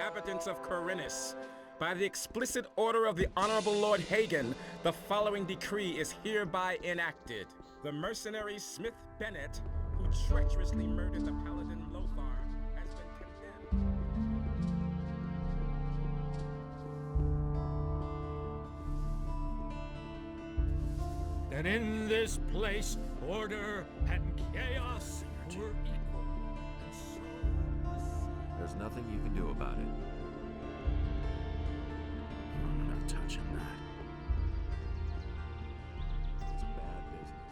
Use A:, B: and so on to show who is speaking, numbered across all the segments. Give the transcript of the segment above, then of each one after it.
A: inhabitants of Corinus. By the explicit order of the Honorable Lord Hagen, the following decree is hereby enacted. The mercenary Smith Bennet, who treacherously murdered the paladin Lothar, has been condemned.
B: That in this place, order and chaos were equal, and so
C: There's nothing you can do about it.
D: I'm not touching that.
C: It's bad business.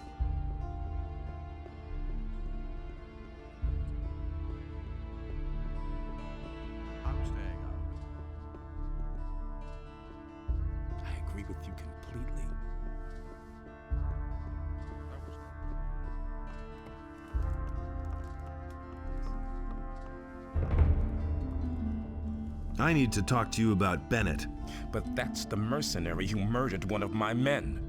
D: I'm staying out of it.
A: I agree with you completely.
D: That was
E: I need to talk to you about Bennet.
A: But that's the mercenary who murdered one of my men.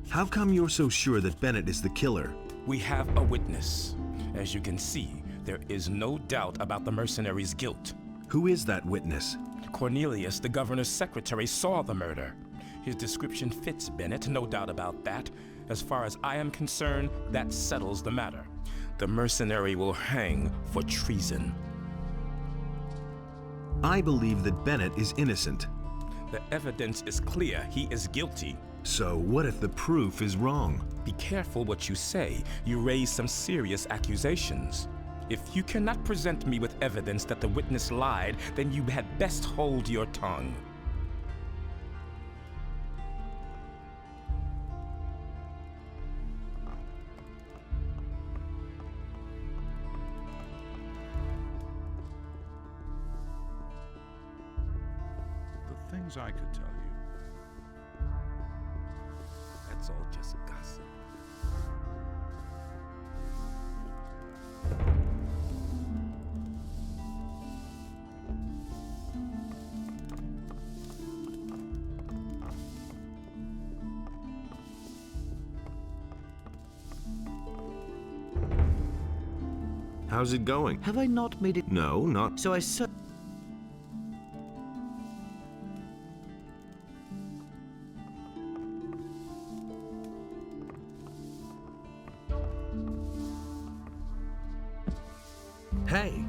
E: How come you're so sure that Bennet is the killer?
A: We have a witness. As you can see, there is no doubt about the mercenary's guilt.
E: Who is that witness?
A: Cornelius, the governor's secretary, saw the murder. His description fits Bennet, no doubt about that. As far as I am concerned, that settles the matter. The mercenary will hang for treason.
E: I believe that Bennet is innocent.
A: The evidence is clear. He is guilty.
E: So what if the proof is wrong?
A: Be careful what you say. You raise some serious accusations. If you cannot present me with evidence that the witness lied, then you had best hold your tongue.
D: The things I could tell you.
A: That's all just gossip.
E: How's it going?
F: Have I not made it?
E: No, not.
F: So I said.
E: Hey!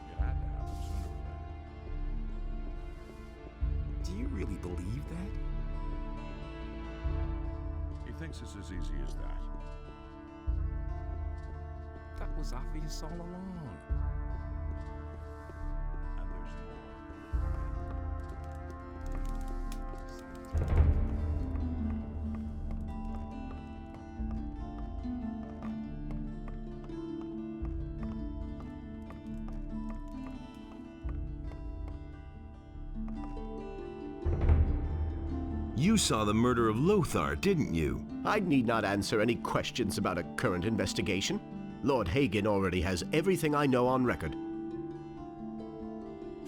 D: It had to happen sooner or later.
A: Do you really believe that?
D: He thinks it's as easy as that.
A: That was obvious all along.
D: And there's more.
E: You saw the murder of Lothar, didn't you?
G: I need not answer any questions about a current investigation. Lord Hagen already has everything I know on record.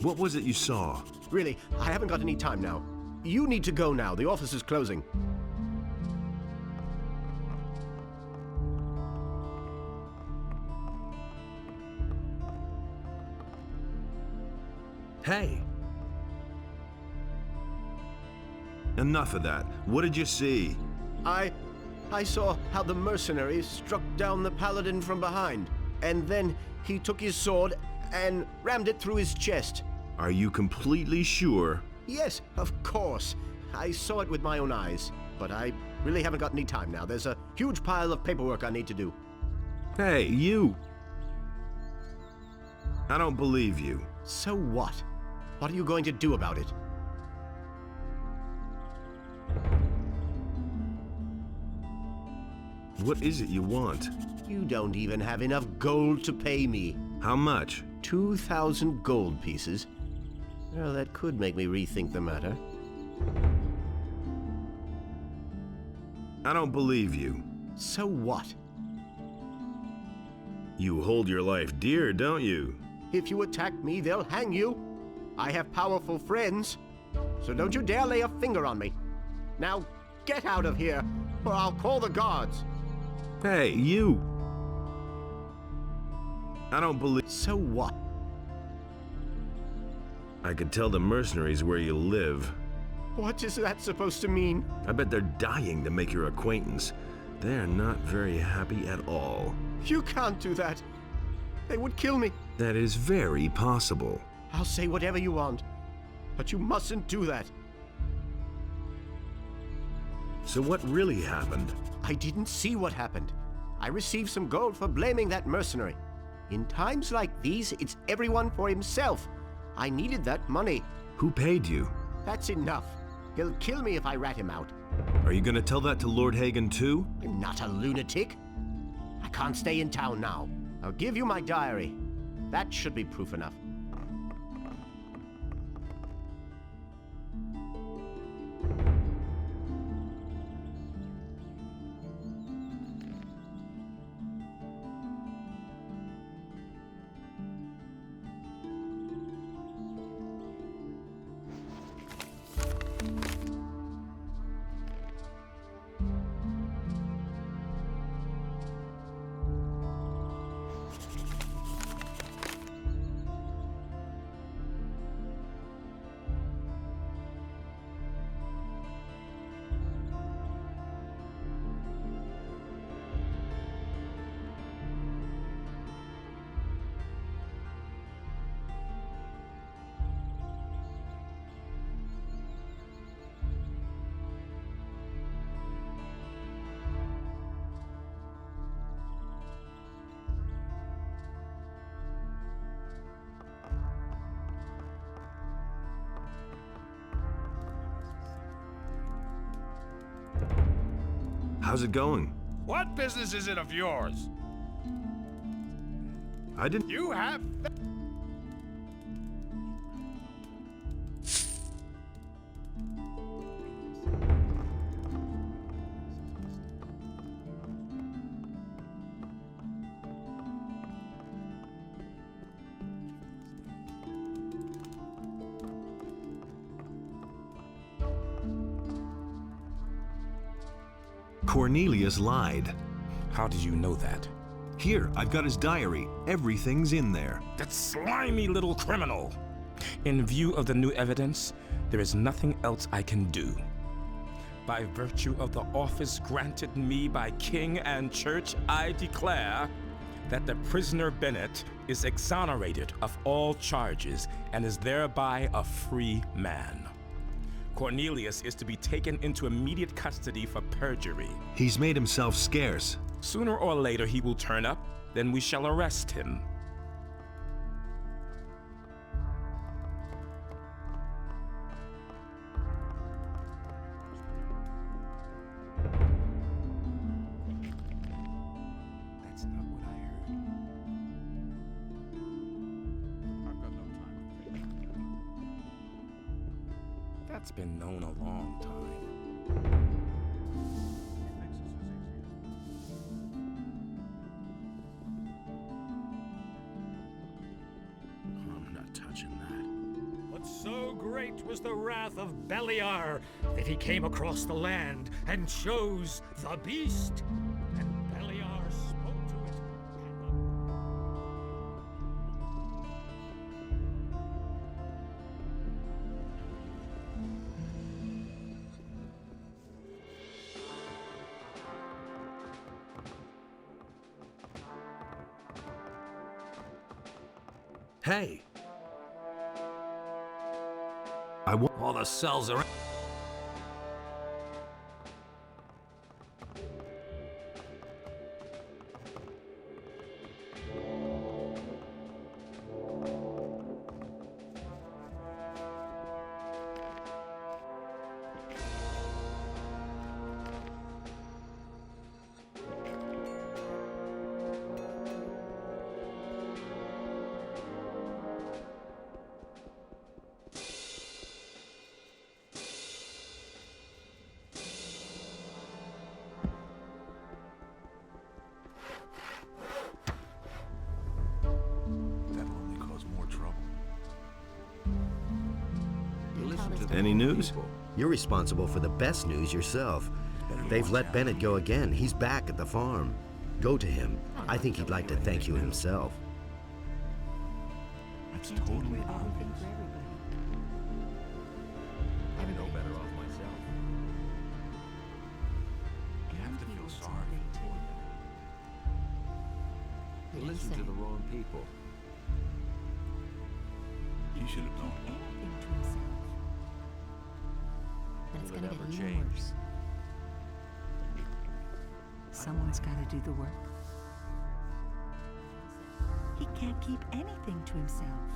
E: What was it you saw?
G: Really, I haven't got any time now. You need to go now. The office is closing.
E: Hey! Enough of that. What did you see?
G: I saw how the mercenary struck down the paladin from behind, and then he took his sword and rammed it through his chest.
E: Are you completely sure?
G: Yes, of course. I saw it with my own eyes, but I really haven't got any time now. There's a huge pile of paperwork I need to do.
E: Hey, you! I don't believe you.
G: So what? What are you going to do about it?
E: What is it you want?
G: You don't even have enough gold to pay me.
E: How much?
G: 2,000 gold pieces. Well, that could make me rethink the matter.
E: I don't believe you.
G: So what?
E: You hold your life dear, don't you?
G: If you attack me, they'll hang you. I have powerful friends, so don't you dare lay a finger on me. Now, get out of here, or I'll call the guards.
E: Hey, you! I don't believe...
G: So what?
E: I could tell the mercenaries where you live.
G: What is that supposed to mean?
E: I bet they're dying to make your acquaintance. They're not very happy at all.
G: You can't do that. They would kill me.
E: That is very possible.
G: I'll say whatever you want, but you mustn't do that.
E: So what really happened?
G: I didn't see what happened. I received some gold for blaming that mercenary. In times like these, it's everyone for himself. I needed that money.
E: Who paid you?
G: That's enough. He'll kill me if I rat him out.
E: Are you gonna tell that to Lord Hagen too?
G: I'm not a lunatic. I can't stay in town now. I'll give you my diary. That should be proof enough.
E: How's it going?
B: What business is it of yours?
E: I didn't...
B: You have...
E: Cornelius lied.
A: How did you know that?
E: Here, I've got his diary. Everything's in there.
A: That slimy little criminal! In view of the new evidence, there is nothing else I can do. By virtue of the office granted me by king and church, I declare that the prisoner Bennet is exonerated of all charges and is thereby a free man. Cornelius is to be taken into immediate custody for perjury.
E: He's made himself scarce.
A: Sooner or later he will turn up, then we shall arrest him. That's not what I heard.
D: I've got no time.
A: That's been known a long time. I'm not touching that.
B: But so great was the wrath of Beliar that he came across the land and chose the beast. And Beliar spoke to it,
E: Hey! I want...
B: all the cells are...
E: Any news?
F: You're responsible for the best news yourself. They've let Bennet go again. He's back at the farm. Go to him. I think he'd like to thank you himself.
C: That's totally obvious. I'm no better off myself. You have to feel sorry for them. You listen to the wrong people.
D: He should have known.
H: Anything to himself. And it's
C: Will it
H: gonna
C: ever
H: get
C: change?
H: worse. Someone's gotta do the work. He can't keep anything to himself.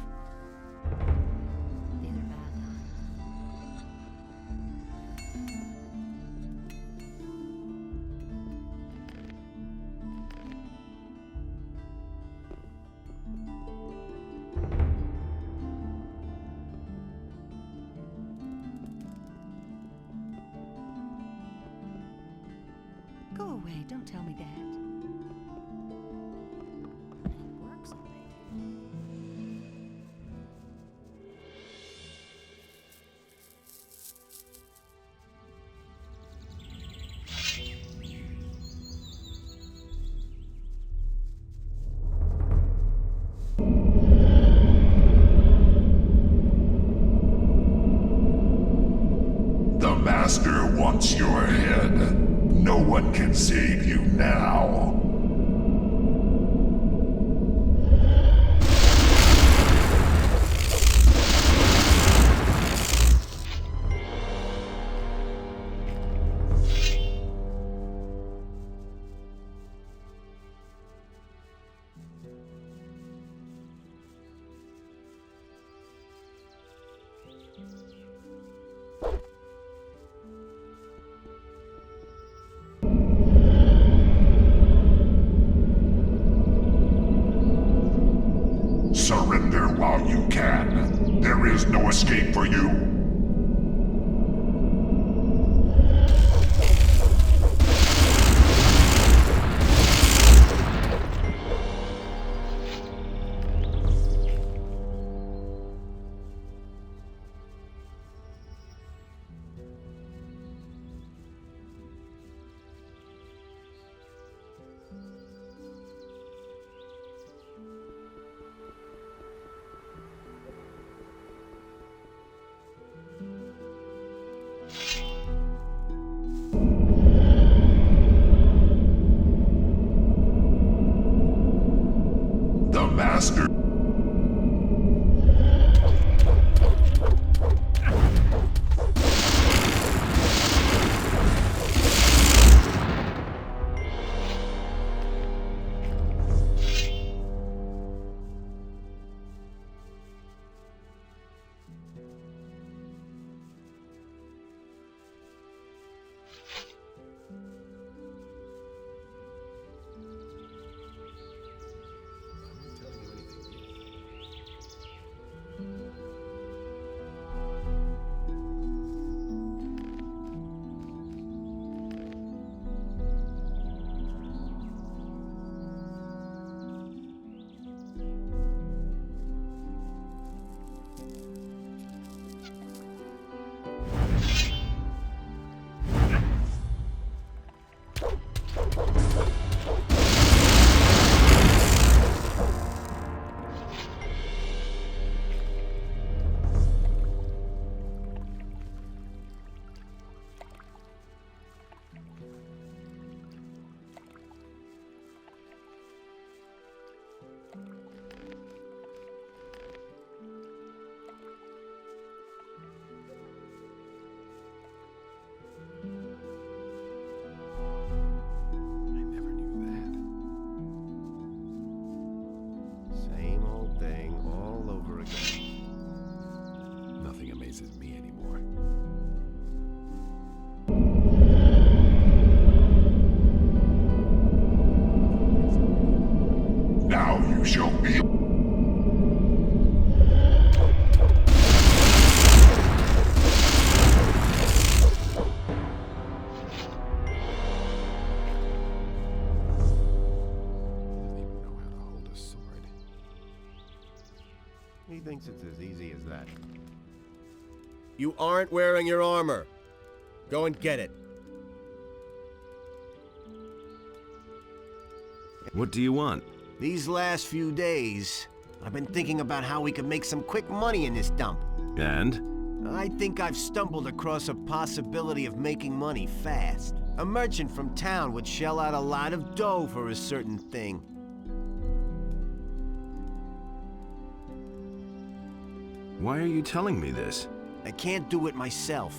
H: These are bad times. Go away, don't tell me that. It works all day.
I: The Master wants your head. No one can save you now. Surrender while you can. There is no escape for you. The Master.
G: Same old thing all over again.
C: Nothing amazes me anymore.
I: Now you shall be.
C: Doesn't even know how to hold a sword.
G: He thinks it's as easy as that. You aren't wearing your armor. Go and get it.
E: What do you want?
G: These last few days, I've been thinking about how we could make some quick money in this dump.
E: And?
G: I think I've stumbled across a possibility of making money fast. A merchant from town would shell out a lot of dough for a certain thing.
E: Why are you telling me this?
G: I can't do it myself.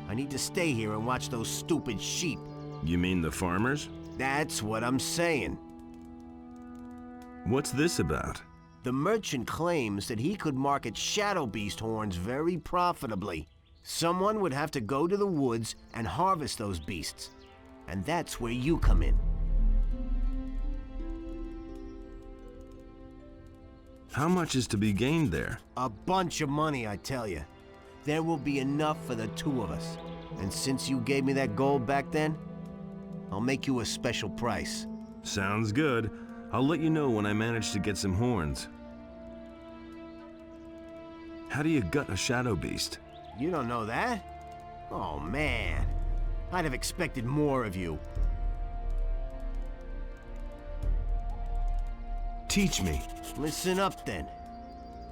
G: I need to stay here and watch those stupid sheep.
E: You mean the farmers?
G: That's what I'm saying.
E: What's this about?
G: The merchant claims that he could market shadow beast horns very profitably. Someone would have to go to the woods and harvest those beasts. And that's where you come in.
E: How much is to be gained there?
G: A bunch of money, I tell you. There will be enough for the two of us. And since you gave me that gold back then, I'll make you a special price.
E: Sounds good. I'll let you know when I manage to get some horns. How do you gut a shadow beast?
G: You don't know that? Oh, man. I'd have expected more of you.
E: Teach me.
G: Listen up, then.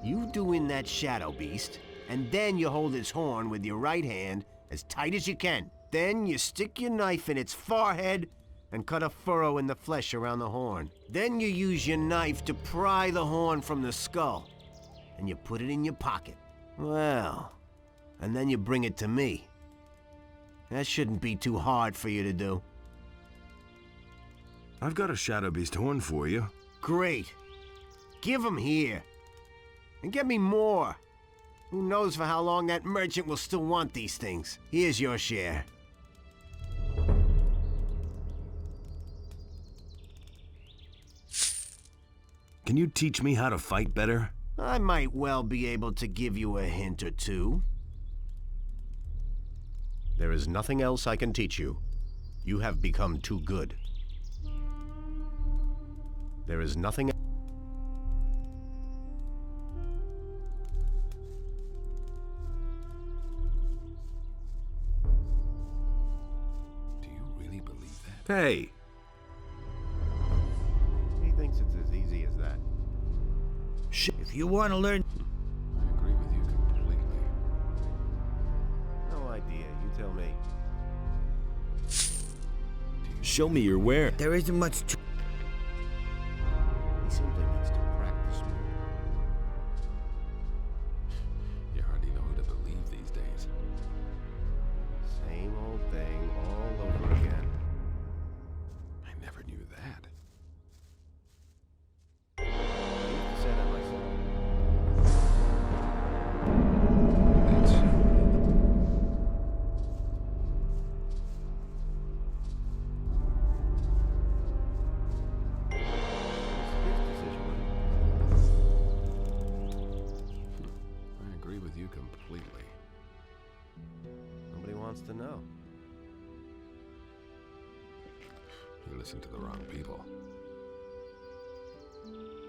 G: You do in that shadow beast, and then you hold its horn with your right hand as tight as you can. Then you stick your knife in its forehead and cut a furrow in the flesh around the horn. Then you use your knife to pry the horn from the skull, and you put it in your pocket. Well, and then you bring it to me. That shouldn't be too hard for you to do.
E: I've got a shadow beast horn for you.
G: Great. Give 'em here. And get me more. Who knows for how long that merchant will still want these things. Here's your share.
E: Can you teach me how to fight better?
G: I might well be able to give you a hint or two. There is nothing else I can teach you. You have become too good. There is nothing...
C: Do you really believe that?
E: Hey!
G: He thinks it's as easy as that.
F: If you want to learn...
C: I agree with you completely.
G: No idea. You tell me.
E: Show me your wear.
F: There isn't much to...
G: He simply needs to practice more.
C: You hardly know who to believe these days.
G: Same old thing all over again.
C: I never knew that.
G: I used to say that myself.
C: That's...
G: His decision.
C: I agree with you completely.
G: Nobody wants to know.
C: You listen to the wrong people.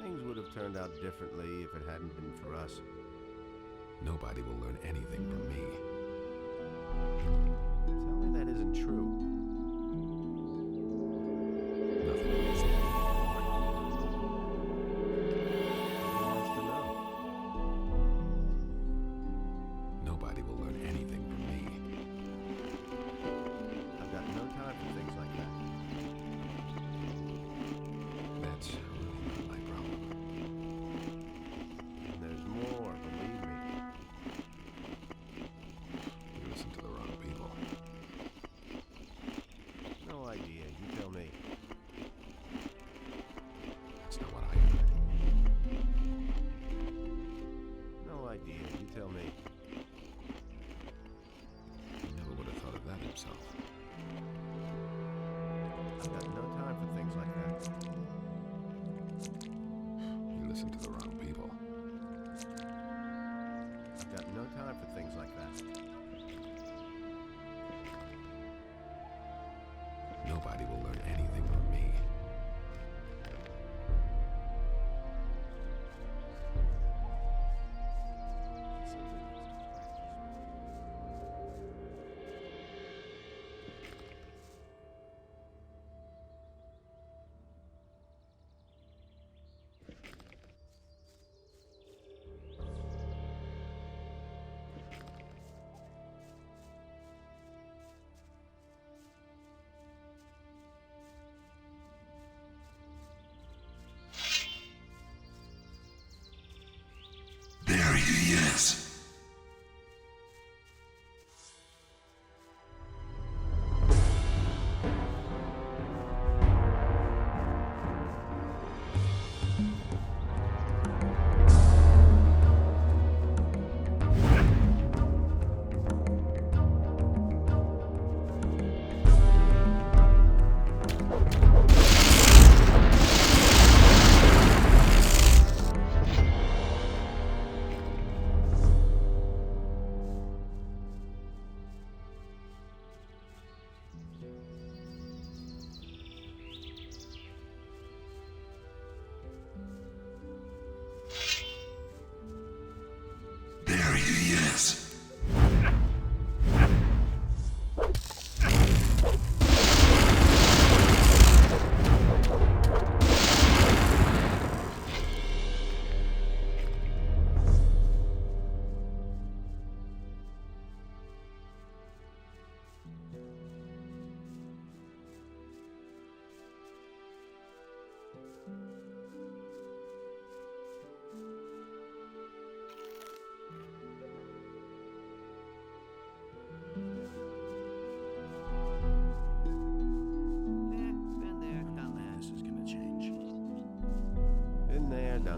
G: Things would have turned out differently if it hadn't been for us.
C: Nobody will learn anything from me.
G: Tell me that isn't true.
C: Nothing is anymore.
G: Nobody wants to know.
C: Nobody will learn anything from me.
G: I've got no time for things like that.
C: That's really not my problem.
G: And there's more, believe me.
C: You listen to the wrong people.
G: No idea. You tell me.
C: That's not what I heard.
G: No idea. You tell me.
C: He never would have thought of that himself.
G: I've got no time for things like that.
C: You listen to the wrong people.
G: I've got no time for things like that.
C: Nobody will learn anything from me.
G: He simply needs to practice more.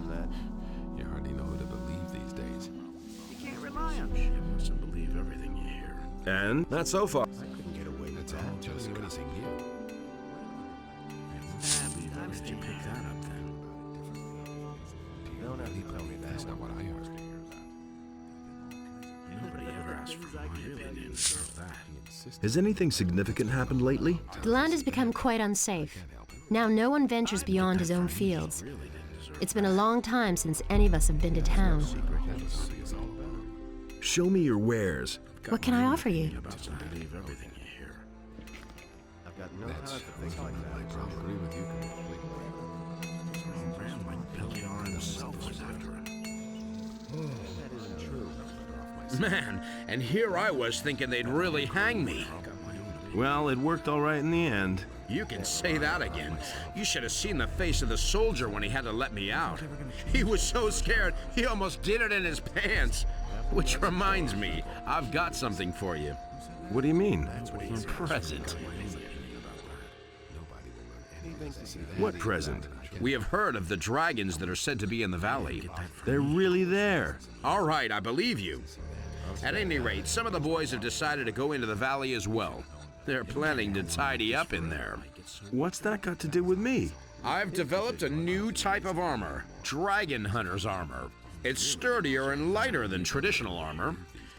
G: done that.
C: You hardly know who to believe these days.
G: You can't rely on shit.
J: You mustn't believe everything you hear.
E: And? Not so far.
G: I couldn't get away with
C: That's
G: that.
C: all just anything new.
J: Where did you pick that up then?
G: Don't have to tell me
C: That's
G: that.
C: not what I heard.
J: Nobody ever asked for my opinion of that.
E: Has anything significant happened lately?
K: The land has become quite unsafe. Now no one ventures beyond his own fields. It's been a long time since any of us have been to town.
E: Show me your wares.
K: What can I offer you?
J: You mustn't believe everything you hear.
G: I've got no time
C: That's
G: for things like that.
C: I agree with you completely.
J: A man like Beliar himself was after him.
G: That isn't true.
J: Man, and here I was thinking they'd really hang me.
E: Well, it worked all right in the end.
J: You can say that again. You should have seen the face of the soldier when he had to let me out. He was so scared, he almost did it in his pants. Which reminds me, I've got something for you.
E: What do you mean?
J: A present.
E: What present?
J: We have heard of the dragons that are said to be in the valley.
E: They're really there.
J: All right, I believe you. At any rate, some of the boys have decided to go into the valley as well. They're planning to tidy up in there.
E: What's that got to do with me?
J: I've developed a new type of armor, Dragon Hunter's armor. It's sturdier and lighter than traditional armor.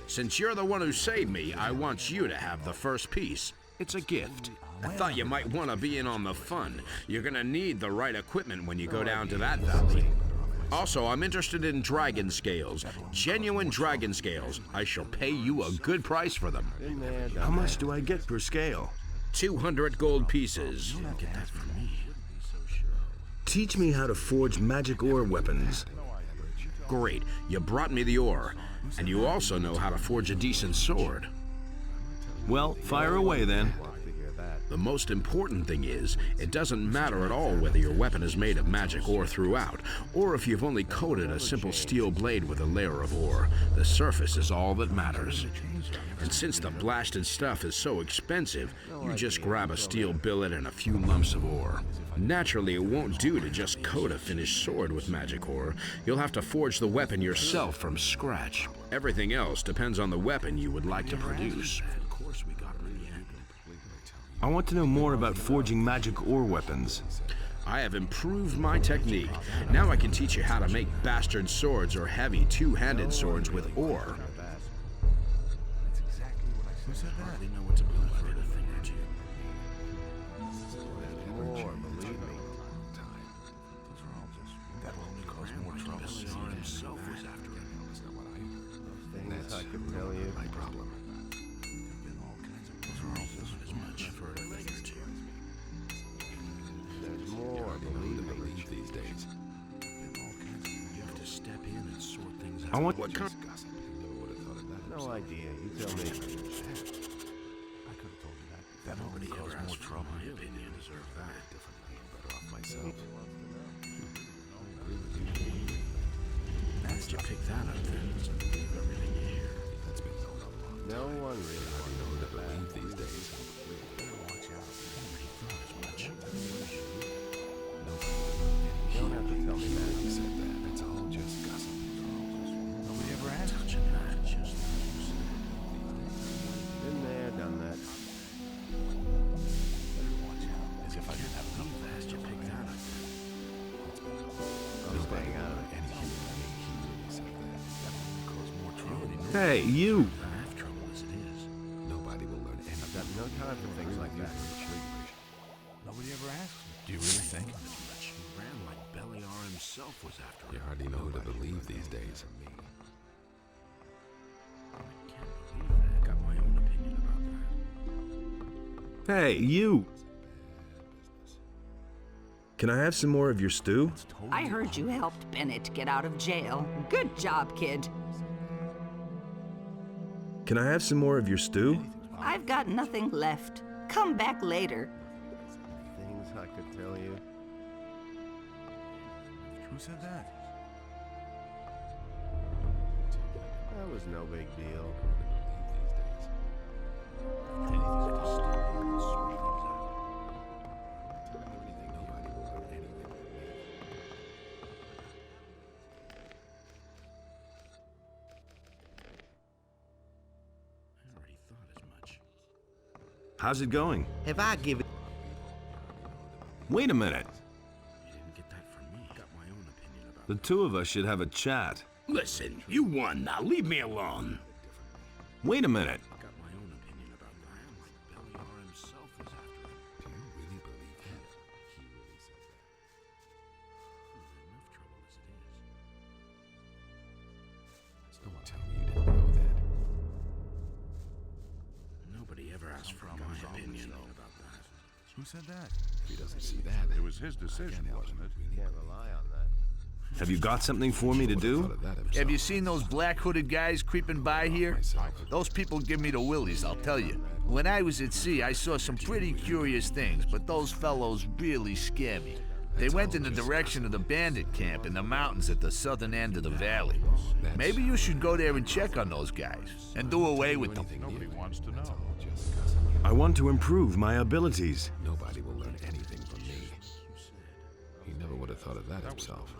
J: Since you're the one who saved me, I want you to have the first piece. It's a gift. I thought you might want to be in on the fun. You're gonna need the right equipment when you go down to that valley. Also, I'm interested in dragon scales. Genuine dragon scales. I shall pay you a good price for them.
E: How much do I get per scale?
J: 200 gold pieces. Get that from me.
E: Teach me how to forge magic ore weapons.
J: Great. You brought me the ore. And you also know how to forge a decent sword.
E: Well, fire away then.
J: The most important thing is, it doesn't matter at all whether your weapon is made of magic ore throughout, or if you've only coated a simple steel blade with a layer of ore. The surface is all that matters. And since the blasted stuff is so expensive, you just grab a steel billet and a few lumps of ore. Naturally, it won't do to just coat a finished sword with magic ore. You'll have to forge the weapon yourself from scratch. Everything else depends on the weapon you would like to produce. Of course, we got him in the end.
E: I want to know more about forging magic ore weapons.
J: I have improved my technique. Now I can teach you how to make bastard swords or heavy two-handed swords with ore.
G: Who said that?
J: I know what to believe for anything, don't you?
G: More, believe me.
J: That will only cause more trouble. Beliar himself was after him.
C: That's not what I heard.
G: Things I could tell you.
C: My problem.
J: As much for a thing or two.
G: There's more, believe me.
C: Believe these days.
J: You have to step in and sort things out.
E: I want
J: What kind?
C: Gossip. Who would have thought of that?
G: No idea. You tell me.
C: I could have told you that.
J: That nobody ever asked for my opinion. Deserve that.
C: Differently. Better off myself.
J: How did you pick that up then? Believe everything you hear.
C: That's been going on long.
G: No one really wants to know
C: Who to
G: that.
C: believe these days?
J: Watch out. Nobody thought as much.
G: You don't have to tell me that.
C: Who said that? It's all just gossip.
G: Nobody ever asked.
J: Touching that, just
G: Been there, done that.
J: watch out. As if I didn't have enough fast, you pick that up.
G: I'm staying out of it.
C: Any human being he said that. That will only cause more trouble.
E: Hey, you!
J: I have trouble as it is.
C: Nobody will learn anything.
G: I've got no time for things like that.
C: Nobody ever asked. Do you really think?
J: He ran like Beliar himself was after him.
C: You hardly know who to believe these days.
J: I can't believe that. Got my own opinion about that.
E: Hey, you! Can I have some more of your stew?
L: I heard you helped Bennet get out of jail. Good job, kid.
E: Can I have some more of your stew?
L: I've got nothing left. Come back later.
G: Things I could tell you.
D: Who said that?
G: That was no big deal.
E: How's it going?
F: Have I given...
E: Wait a minute.
J: You didn't get that from me. Got my own opinion about
E: The two of us should have a chat.
J: Listen, you won. Now leave me alone.
E: Wait a minute.
J: Got my own opinion about that. Beliar himself was after him.
C: Do you really believe that? He really said that.
J: Enough trouble as it is.
C: Don't tell me you didn't know that.
J: Nobody ever asked for my opinion about that.
D: Who said that?
C: If he doesn't see that,
D: It was his decision, wasn't it?
G: Can't rely on that.
E: Have you got something for me to do?
M: Have you seen those black hooded guys creeping by here? Those people give me the willies, I'll tell you. When I was at sea, I saw some pretty curious things, but those fellows really scare me. They went in the direction of the bandit camp in the mountains at the southern end of the valley. Maybe you should go there and check on those guys, and do away with them.
D: Nobody wants to know.
E: I want to improve my abilities.
C: Nobody will learn anything from me. He never would have thought of that himself.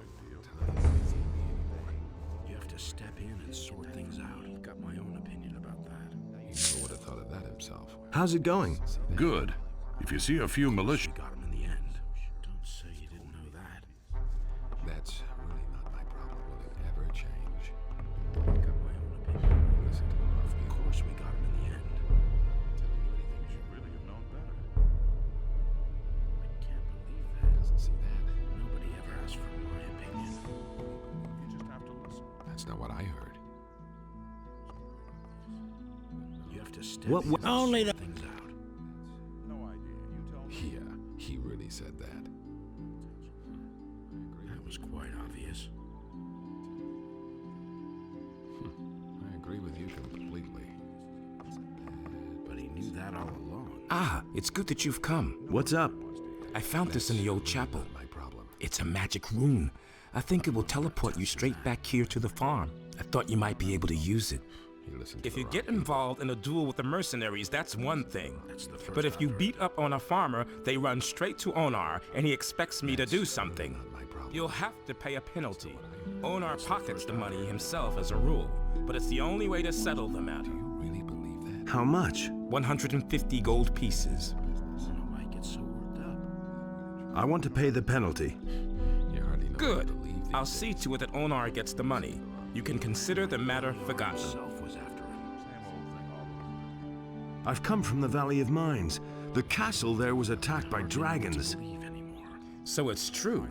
J: You have to step in and sort things out. Got my own opinion about that.
C: He never would have thought of that himself.
E: How's it going?
D: Good. If you see a few militia...
J: We got him in the end. Don't say you didn't know that.
C: That's really not my problem. Will it ever change?
J: Got my own opinion.
C: Listen to him,
J: Of course we got him in the end.
D: You should really have known better.
J: I can't believe that.
C: Doesn't see that.
J: Nobody ever asked for my opinion.
D: You just have to listen.
C: That's not what I heard.
J: You have to step
E: What-
J: in and
B: Only
J: sort things out.
D: No idea. You tell me.
C: Yeah, he really said that.
J: That was quite obvious.
C: I agree with you completely.
J: But he knew that all along.
N: Ah, it's good that you've come.
E: What's up?
N: I found this in the old chapel.
C: My problem.
N: It's a magic rune. I think it will teleport you straight back here to the farm. I thought you might be able to use it.
C: He listened to
A: If
C: the
A: you
C: wrong
A: get
C: people.
A: involved in a duel with the mercenaries, that's one thing.
J: That's the first
A: But if you
J: I've
A: beat up on a farmer, they run straight to Onar, and he expects me to do something.
C: My problem.
A: You'll have to pay a penalty. Onar pockets the money himself as a rule, but it's the only way to settle the matter.
C: Do you really believe that?
E: How much?
A: 150 gold pieces.
J: I don't know why he gets so worked up.
E: I want to pay the penalty.
C: You hardly know
A: Good.
C: what to believe these
A: I'll
C: days.
A: see to it that Onar gets the money. You can consider the matter forgotten.
J: Himself was after him.
E: I've come from the Valley of Mines. The castle there was attacked by dragons.
J: Believe anymore.
A: So it's true.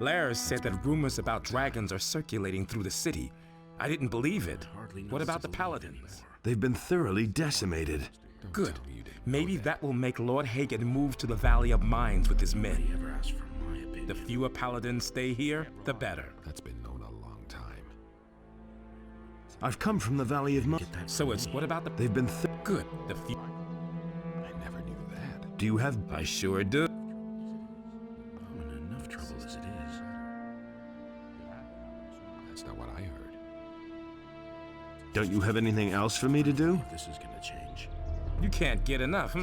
A: Lars said that rumors about dragons are circulating through the city. I didn't believe it. What about the paladins?
E: They've been thoroughly decimated.
A: Good. Maybe that will make Lord Hagen move to the Valley of Mines with his men.
J: Ever asked for my opinion?
A: The fewer paladins stay here, the better.
C: That's been known a long time.
E: I've come from the Valley of Mines.
A: So it's what about the...
E: They've been
A: Good. The few...
C: I never knew that.
E: Do you have...
A: I sure do.
J: I'm in enough trouble as it is.
C: That's not what I heard.
E: Don't you have anything else for me to do?
J: This is gonna change.
A: You can't get enough,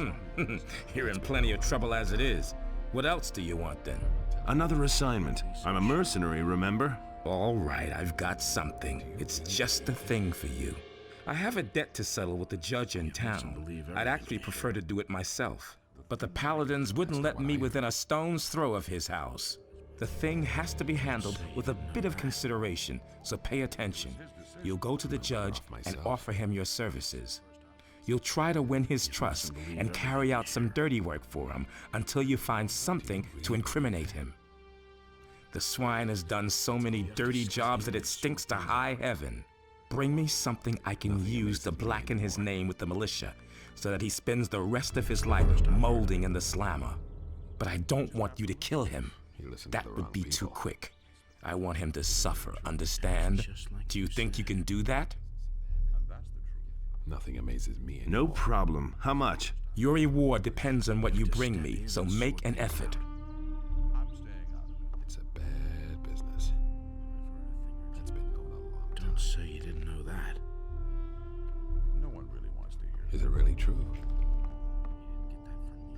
A: You're in plenty of trouble as it is. What else do you want then?
E: Another assignment. I'm a mercenary, remember?
A: All right, I've got something. It's just the thing for you. I have a debt to settle with the judge in town. I'd actually prefer to do it myself. But the paladins wouldn't let me within a stone's throw of his house. The thing has to be handled with a bit of consideration, so pay attention. You'll go to the judge and offer him your services. You'll try to win his trust and carry out some dirty work for him until you find something to incriminate him. The swine has done so many dirty jobs that it stinks to high heaven. Bring me something I can use to blacken his name with the militia, so that he spends the rest of his life molding in the slammer. But I don't want you to kill him. That would be too quick. I want him to suffer, understand? Do you think you can do that?
C: Nothing amazes me anymore.
E: No problem. How much?
A: Your reward depends on what you bring me, so make an effort.
C: It's a bad business. That's been known a long time.
J: Don't say you didn't know that.
D: No one really wants to hear.
C: Is it really true?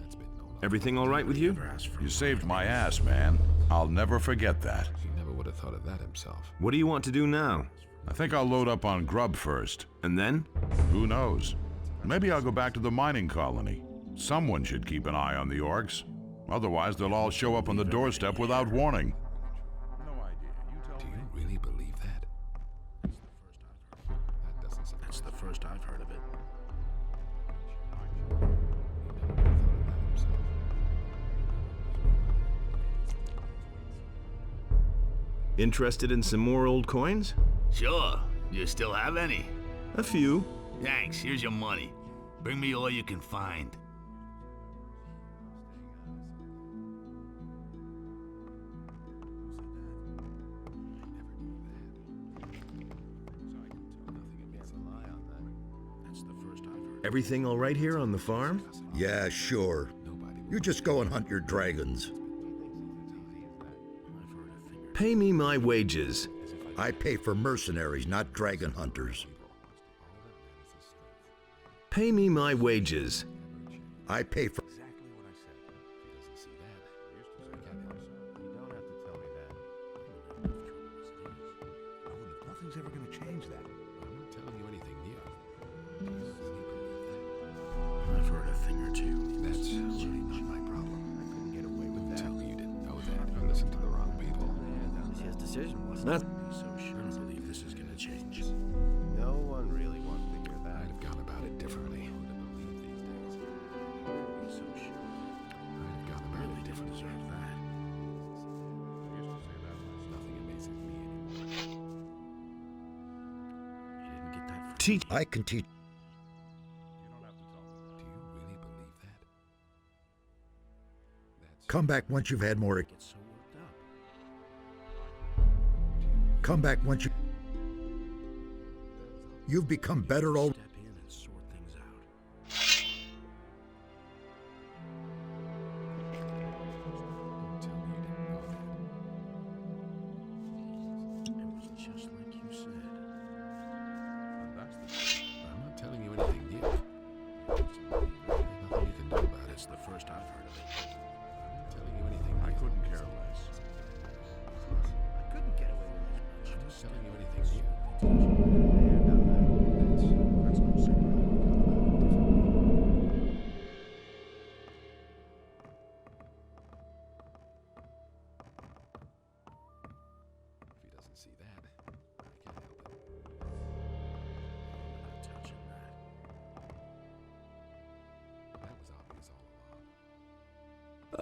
C: That's been known.
E: Everything all right with you?
D: You saved my ass, man. I'll never forget that.
C: He never would have thought of that himself.
E: What do you want to do now?
D: I think I'll load up on grub first.
E: And then?
D: Who knows? Maybe I'll go back to the mining colony. Someone should keep an eye on the orcs. Otherwise, they'll all show up on the doorstep without warning.
C: Do you really believe that? That doesn't surprise me.
J: That's the first I've heard of it.
E: Interested in some more old coins?
M: Sure. You still have any?
E: A few.
M: Thanks. Here's your money. Bring me all you can find.
E: Everything all right here on the farm?
O: Yeah, sure. You just go and hunt your dragons.
E: Pay me my wages.
O: I pay for mercenaries, not dragon hunters.
E: Pay me my wages.
O: I pay for...
C: Nothing's ever going to change that. I'm not telling you anything new.
J: I've heard a thing or two.
C: That's really not my problem. I couldn't get away with that. Tell me you didn't know that. I listened to the wrong people.
F: That was his decision, wasn't
E: Not
F: it?
J: So sure I don't believe this is gonna change.
F: No one really wanted to hear that.
C: I'd have gone about it differently.
J: So sure.
C: I'd have gone about it differently.
J: Deserve that.
C: Nothing amazes me anymore.
J: You didn't get that from
E: Teach.
O: I can teach...
C: Do you really believe that?
O: Come back once you've had more...
J: get so worked up.
O: Come back once you... You've become better all...
J: Step in and sort things out.
C: Tell me you didn't know that.
J: It was just like you said.
C: I'm not telling you anything new. There's nothing you can do about it.
J: That's the first I've heard of it.
C: I'm not telling you anything new.
D: I couldn't care less.
F: I couldn't get away with it.
C: I'm not telling you anything new.
D: That's no secret.
C: If he doesn't see that, I can't help it.
J: I'm not touching that.
C: That was obvious all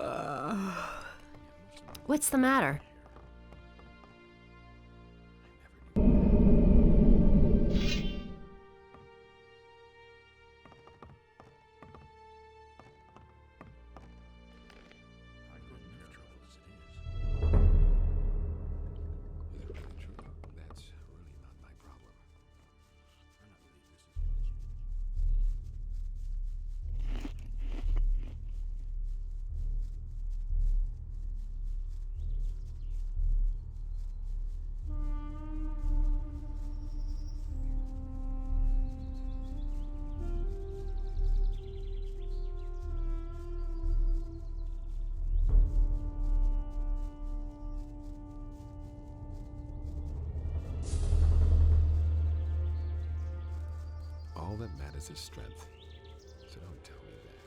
C: along.
K: What's the matter?
J: I couldn't have trouble as it is.
C: Is it really true? That's really not my problem.
J: I don't believe this is gonna change.
C: All that matters is strength. So don't tell me that.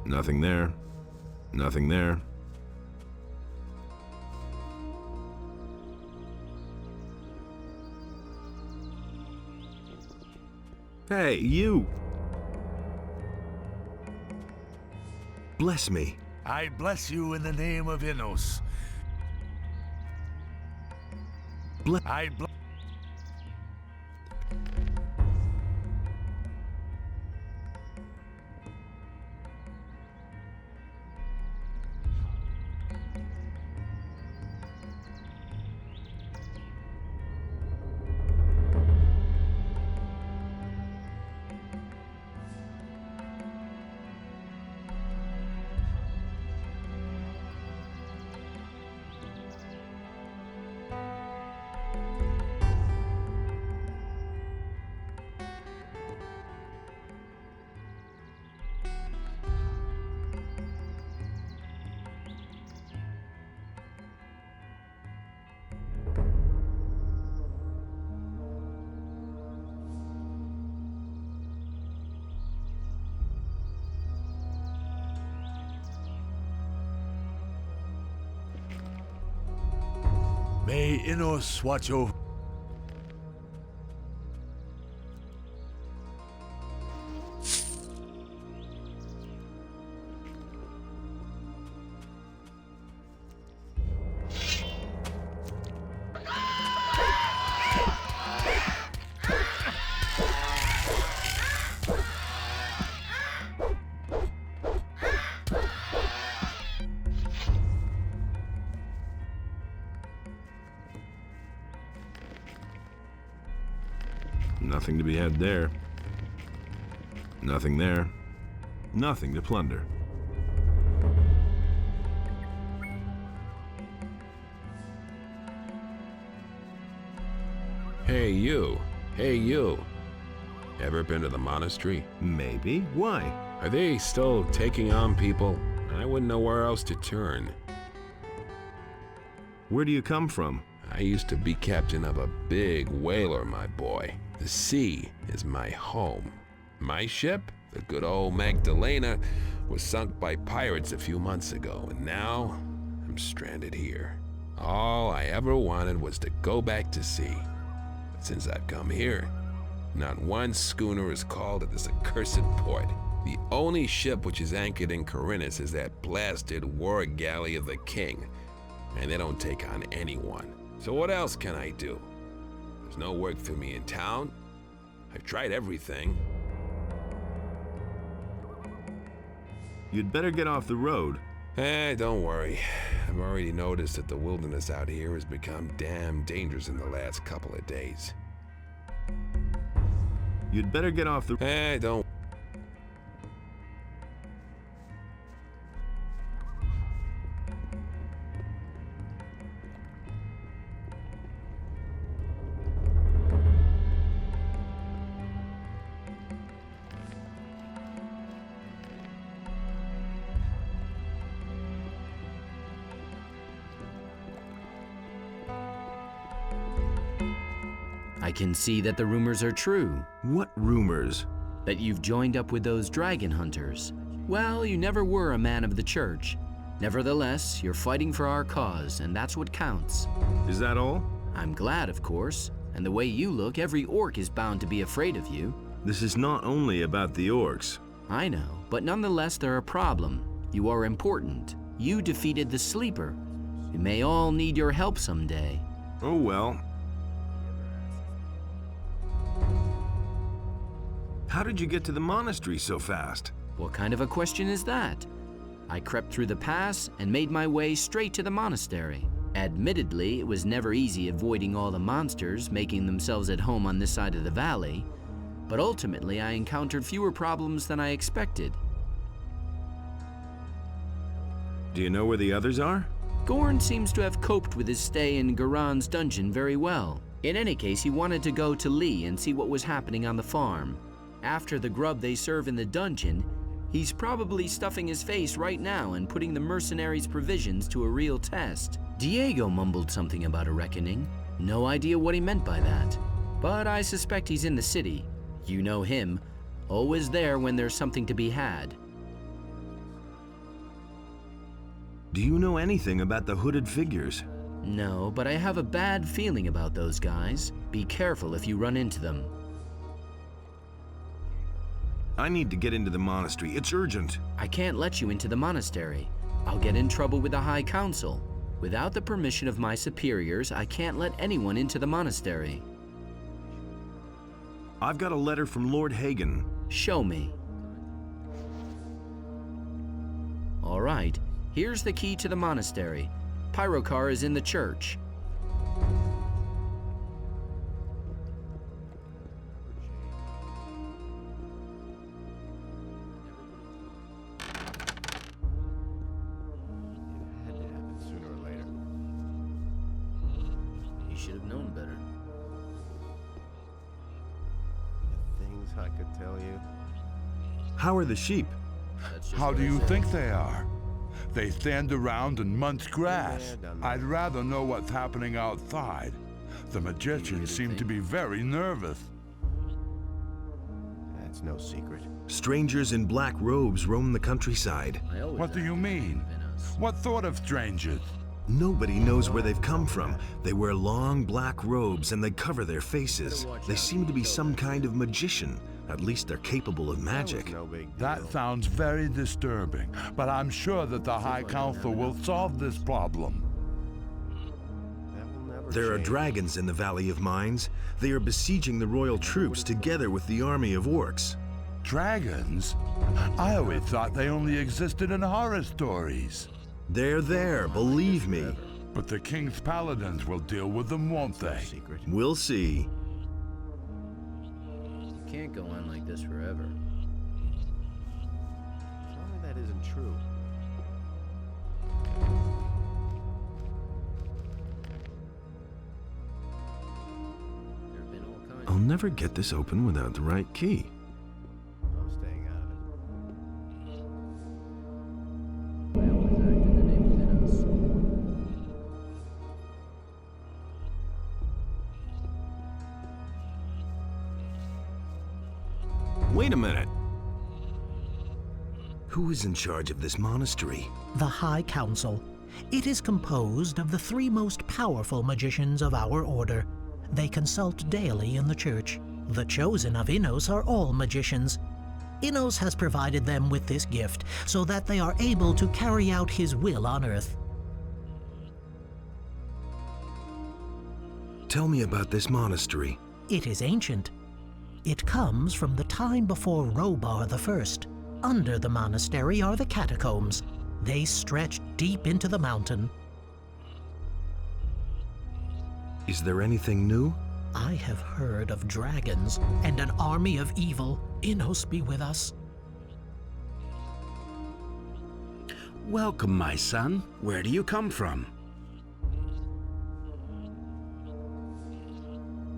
E: Nothing there. Nothing there. Hey, you! Bless me.
M: I bless you in the name of Innos. I bless. May Innos watch over.
E: Nothing to be had there. Nothing there. Nothing to plunder.
J: Hey, you. Hey, you. Ever been to the monastery?
E: Maybe. Why?
J: Are they still taking on people? I wouldn't know where else to turn.
E: Where do you come from?
J: I used to be captain of a big whaler, my boy. The sea is my home. My ship, the good old Magdalena, was sunk by pirates a few months ago, and now I'm stranded here. All I ever wanted was to go back to sea. But since I've come here, not one schooner is called at this accursed port. The only ship which is anchored in Corinthus is that blasted war galley of the king, and they don't take on anyone. So what else can I do? There's no work for me in town. I've tried everything.
E: You'd better get off the road.
J: Don't worry. I've already noticed that the wilderness out here has become damn dangerous in the last couple of days.
E: You'd better get off the...
J: Don't...
P: I can see that the rumors are true.
E: What rumors?
P: That you've joined up with those dragon hunters. Well, you never were a man of the church. Nevertheless, you're fighting for our cause, and that's what counts.
E: Is that all?
P: I'm glad, of course. And the way you look, every orc is bound to be afraid of you.
E: This is not only about the orcs.
P: I know, but nonetheless, they're a problem. You are important. You defeated the Sleeper. We may all need your help someday.
E: Oh well. How did you get to the monastery so fast?
P: What kind of a question is that? I crept through the pass and made my way straight to the monastery. Admittedly, it was never easy avoiding all the monsters making themselves at home on this side of the valley, but ultimately I encountered fewer problems than I expected.
E: Do you know where the others are?
P: Gorn seems to have coped with his stay in Garan's dungeon very well. In any case, he wanted to go to Lee and see what was happening on the farm. After the grub they serve in the dungeon, he's probably stuffing his face right now and putting the mercenaries' provisions to a real test. Diego mumbled something about a reckoning. No idea what he meant by that. But I suspect he's in the city. You know him, always there when there's something to be had.
E: Do you know anything about the hooded figures?
P: No, but I have a bad feeling about those guys. Be careful if you run into them.
E: I need to get into the monastery. It's urgent.
P: I can't let you into the monastery. I'll get in trouble with the High Council. Without the permission of my superiors, I can't let anyone into the monastery.
E: I've got a letter from Lord Hagen.
P: Show me. All right, here's the key to the monastery. Pyrocar is in the church. Should have known better.
G: Things I could tell you.
E: How are the sheep?
D: How do you think they are? They stand around and munch grass. I'd rather know what's happening outside. The magicians seem to be very nervous.
G: That's no secret.
E: Strangers in black robes roam the countryside.
D: What do you mean? What sort of strangers?
E: Nobody knows where they've come from. They wear long black robes and they cover their faces. They seem to be some kind of magician. At least they're capable of magic.
D: That sounds very disturbing, but I'm sure that the High Council will solve this problem.
E: There are dragons in the Valley of Mines. They are besieging the royal troops together with the army of orcs.
D: Dragons? I always thought they only existed in horror stories.
E: They're there, believe me.
D: But the King's Paladins will deal with them, won't they?
E: We'll see.
P: You can't go on like this forever.
G: Tell me that isn't true.
E: I'll never get this open without the right key.
G: I'm staying out of it.
E: Wait a minute. Who is in charge of this monastery?
Q: The High Council. It is composed of the 3 most powerful magicians of our order. They consult daily in the church. The chosen of Innos are all magicians. Innos has provided them with this gift so that they are able to carry out his will on Earth.
E: Tell me about this monastery.
Q: It is ancient. It comes from the time before Robar I. Under the monastery are the catacombs. They stretch deep into the mountain.
E: Is there anything new?
Q: I have heard of dragons and an army of evil. Innos be with us.
J: Welcome, my son. Where do you come from?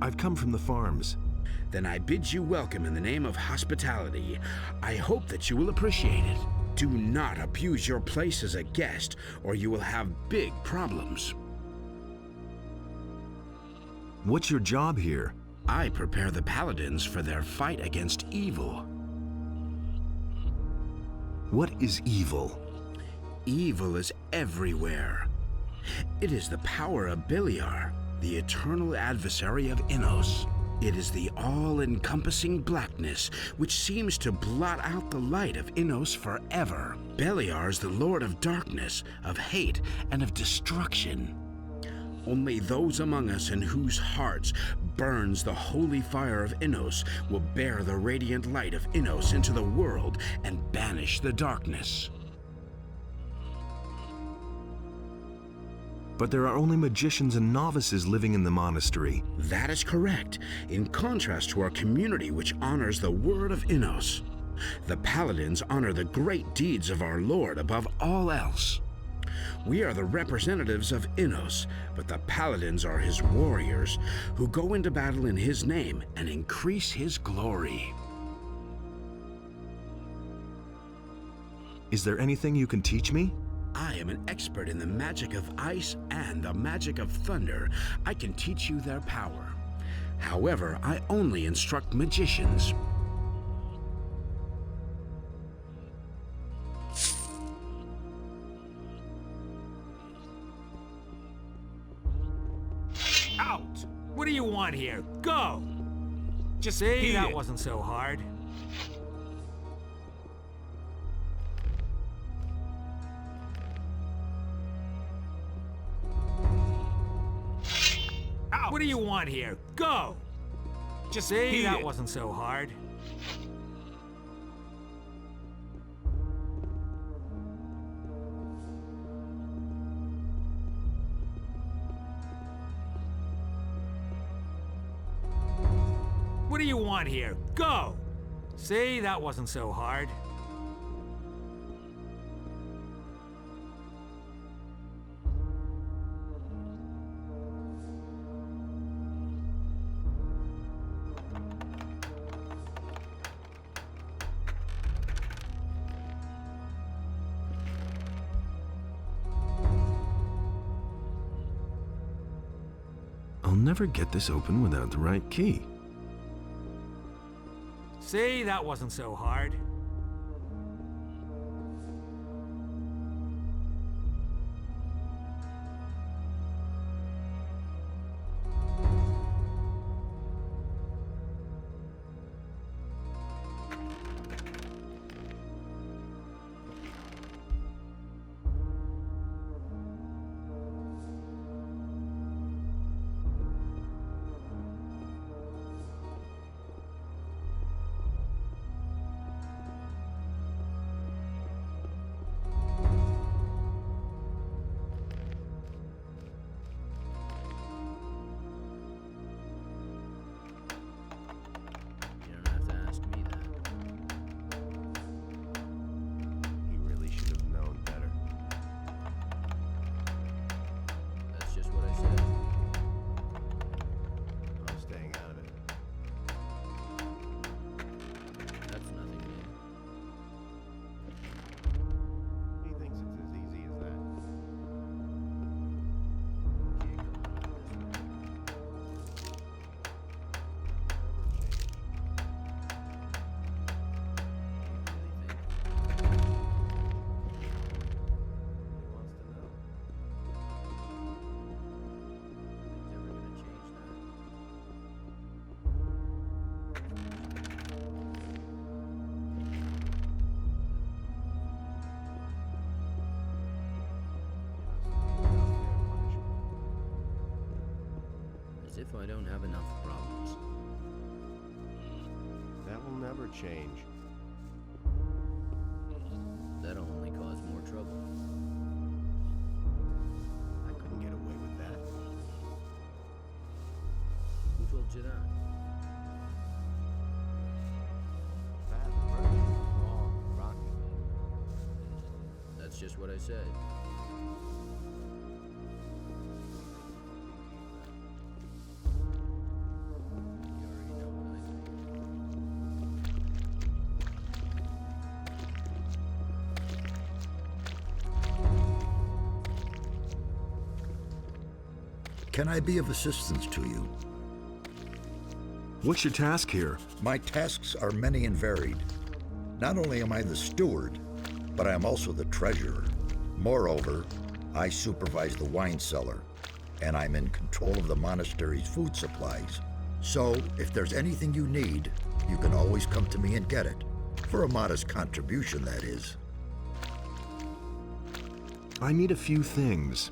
E: I've come from the farms.
J: Then I bid you welcome in the name of hospitality. I hope that you will appreciate it. Do not abuse your place as a guest, or you will have big problems.
E: What's your job here?
J: I prepare the paladins for their fight against evil.
E: What is evil?
J: Evil is everywhere. It is the power of Beliar, the eternal adversary of Innos. It is the all-encompassing blackness which seems to blot out the light of Innos forever. Beliar is the lord of darkness, of hate, and of destruction. Only those among us in whose hearts burns the holy fire of Innos will bear the radiant light of Innos into the world and banish the darkness.
E: But there are only magicians and novices living in the monastery.
J: That is correct, in contrast to our community which honors the word of Innos. The paladins honor the great deeds of our Lord above all else. We are the representatives of Innos, but the paladins are his warriors, who go into battle in his name and increase his glory.
E: Is there anything you can teach me?
J: I am an expert in the magic of ice and the magic of thunder. I can teach you their power. However, I only instruct magicians.
B: want here? Go! Just say that wasn't so hard. What do you want here? Go! Just say that wasn't so hard. What do you want here? Go! Say that wasn't so hard.
E: I'll never get this open without the right key.
B: Say that wasn't so hard.
P: If I don't have enough problems.
G: That will never change.
P: That'll only cause more trouble.
G: I couldn't get away with that.
P: Who told you that?
G: Wrong, rocky.
P: That's just what I said.
O: Can I be of assistance to you?
E: What's your task here?
O: My tasks are many and varied. Not only am I the steward, but I am also the treasurer. Moreover, I supervise the wine cellar, and I'm in control of the monastery's food supplies. So, if there's anything you need, you can always come to me and get it. For a modest contribution, that is.
E: I need a few things.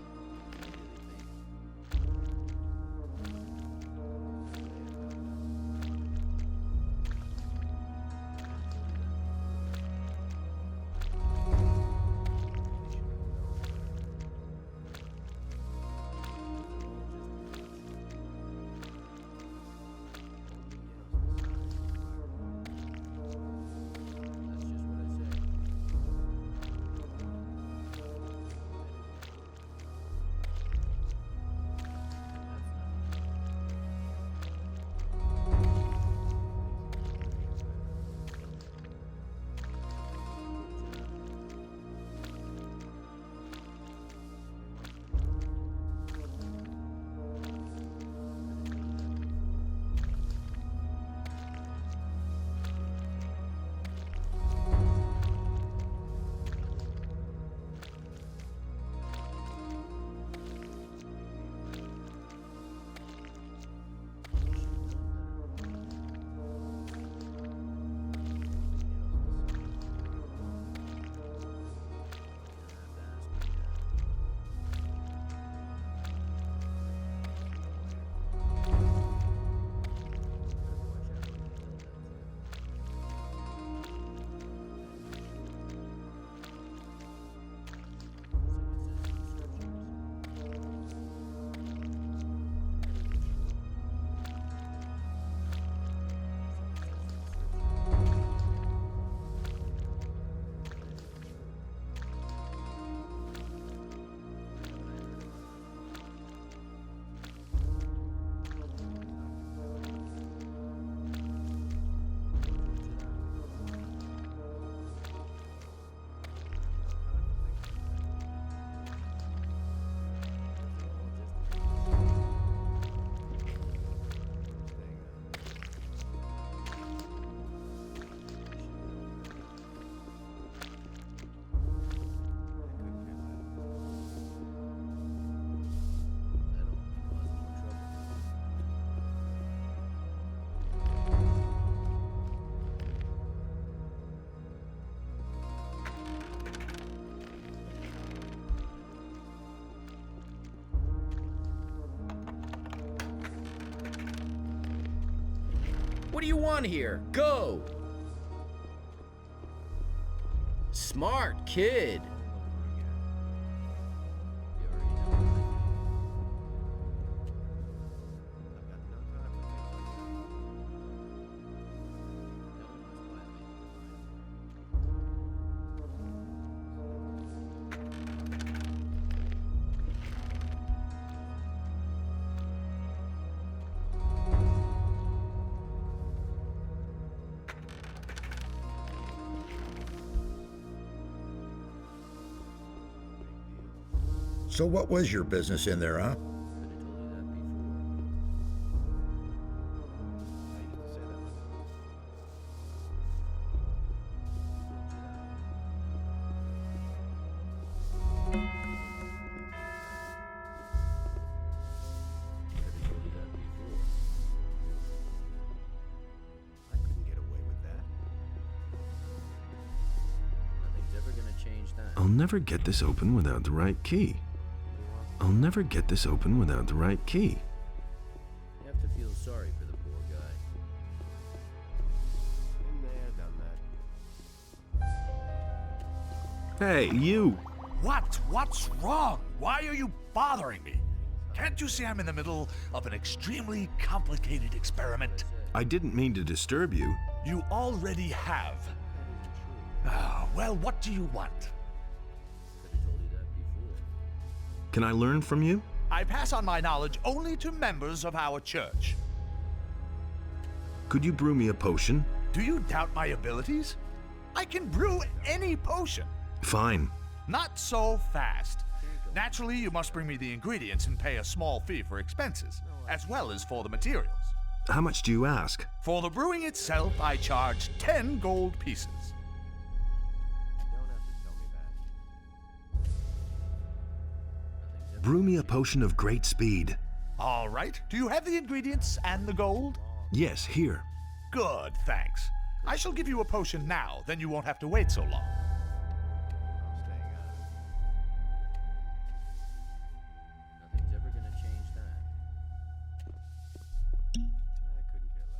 P: What do you want here? Go! Smart kid.
O: So what was your business in there, huh?
E: I'll never get this open without the right key. I'll never get this open without the right key.
P: You have to feel sorry for the poor guy. Been there, done that.
E: Hey, you!
M: What? What's wrong? Why are you bothering me? Can't you see I'm in the middle of an extremely complicated experiment?
E: I didn't mean to disturb you.
M: You already have. Well, what do you want?
E: Can I learn from you?
M: I pass on my knowledge only to members of our church.
E: Could you brew me a potion?
M: Do you doubt my abilities? I can brew any potion.
E: Fine.
M: Not so fast. Naturally, you must bring me the ingredients and pay a small fee for expenses, as well as for the materials.
E: How much do you ask?
M: For the brewing itself, I charge 10 gold pieces.
E: Brew me a potion of great speed.
M: All right. Do you have the ingredients and the gold?
E: Yes, here.
M: Good, thanks. I shall give you a potion now, then you won't have to wait so long.
P: Nothing's ever gonna change that. I couldn't care less.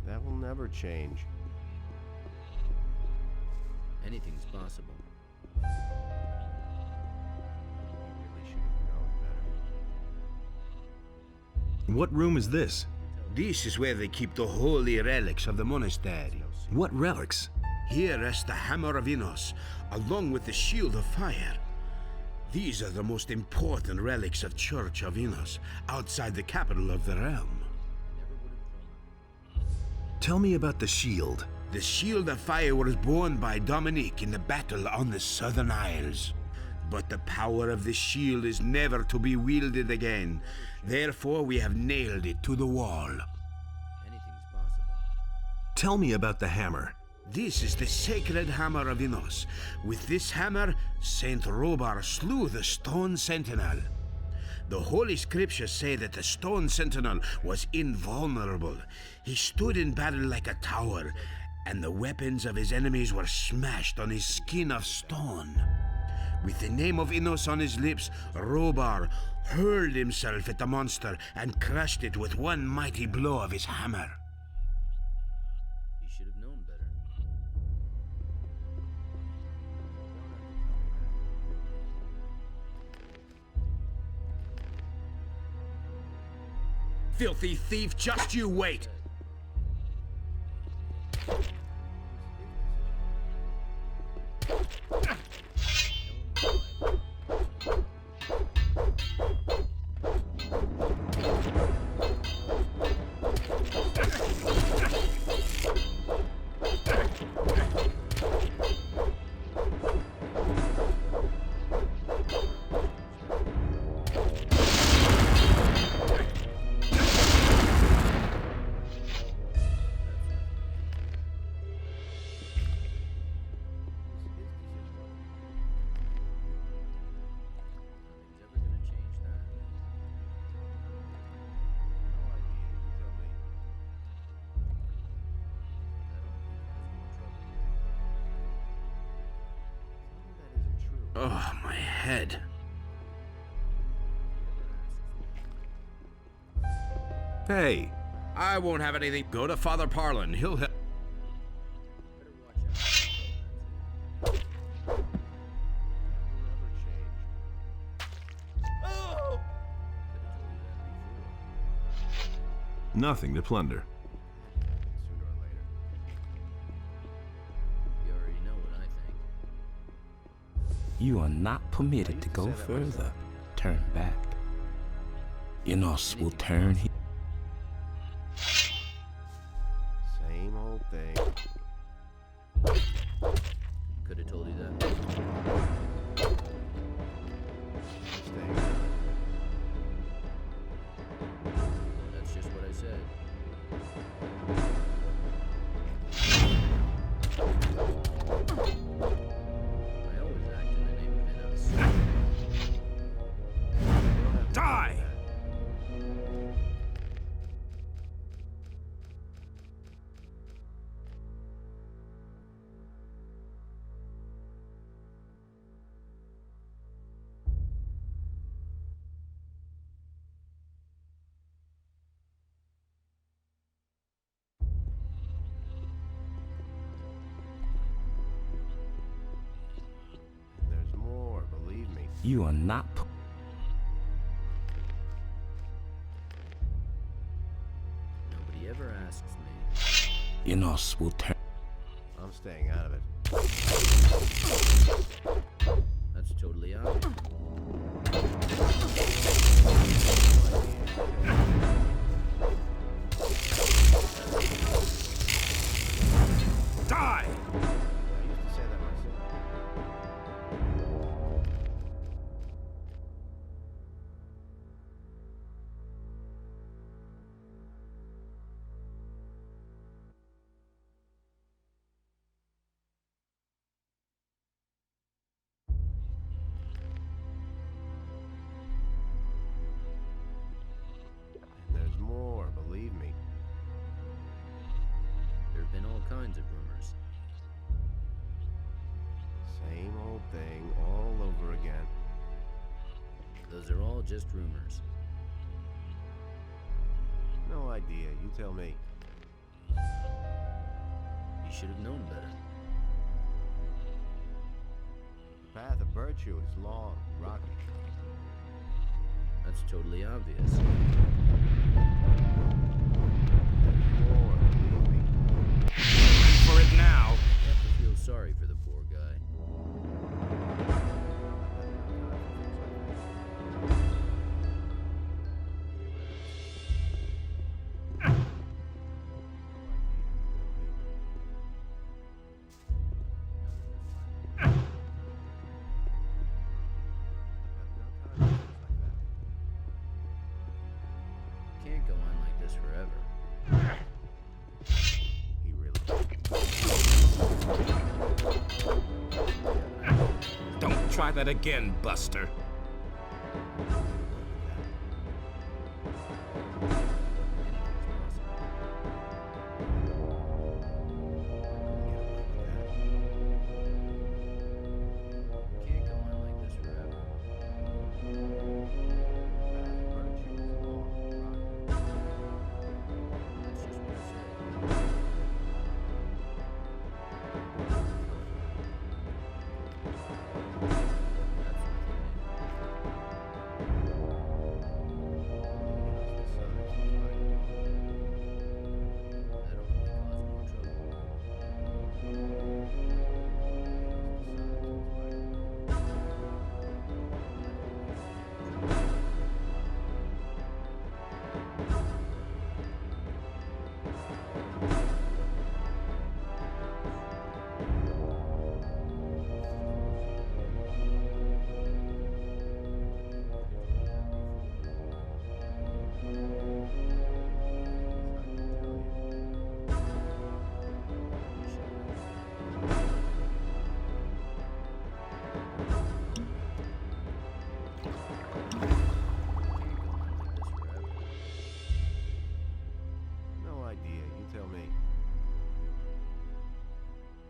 G: That will never change.
P: Anything's possible.
G: We really should have known better.
E: What room is this?
J: This is where they keep the holy relics of the monastery.
E: What relics?
J: Here rests the Hammer of Innos, along with the Shield of Fire. These are the most important relics of Church of Innos, outside the capital of the realm.
E: Tell me about the shield.
J: The shield of fire was borne by Dominique in the battle on the Southern Isles. But the power of the shield is never to be wielded again. Therefore, we have nailed it to the wall.
E: Tell me about the hammer.
J: This is the sacred hammer of Innos. With this hammer, Saint Robar slew the stone sentinel. The Holy Scriptures say that the stone sentinel was invulnerable. He stood in battle like a tower, and the weapons of his enemies were smashed on his skin of stone. With the name of Innos on his lips, Robar hurled himself at the monster and crushed it with one mighty blow of his hammer.
P: You should have known better.
J: Filthy thief, just you wait! Oh, my head.
E: Hey!
J: I won't have anything. Go to Father Parlin. He'll help.
E: Nothing to plunder.
P: You already know what I think.
N: You are not permitted to go further. Turn back. Innos will turn here.
G: Same old thing.
P: Could have told you that. That's just what I said. I always act in the name of Innos.
J: Die!
G: There's more, believe me.
N: You are not.
P: Nobody ever asks me.
N: Innos will turn.
G: I'm staying out of it.
P: That's totally obvious.
J: Die!
G: I used to say that myself. And there's more, believe me.
P: There have been all kinds of rumors.
G: Same old thing all over again.
P: Those are all just rumors.
G: No idea, you tell me.
P: You should have known better.
G: The path of virtue is long, rocky.
P: That's totally obvious.
G: More, believe me.
J: For it now.
P: I have to feel sorry for the poor guy. go on like this forever.
G: He really...
N: Don't try that again, Buster.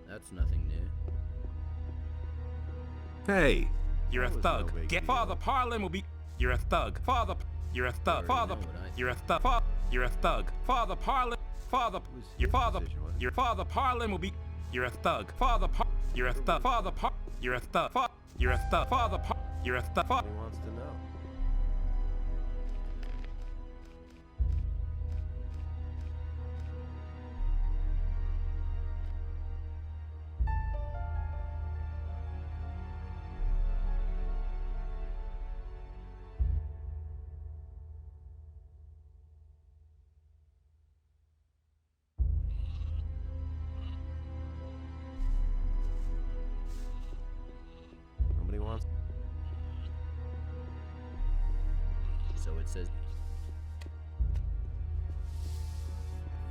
P: That's nothing new.
E: Hey!
N: You're a thug. Get Father Parlin will be. You're a thug. Father. You're a thug. Father. You're a thug. You're a thug. Father Parlin. Father. Your father. Your Father Parlin will be. You're a thug. Father. You're a thug. Father. You're a thug. You're a thug. Father. You're a thug.
G: He wants to know. Nobody wants.
P: So it says.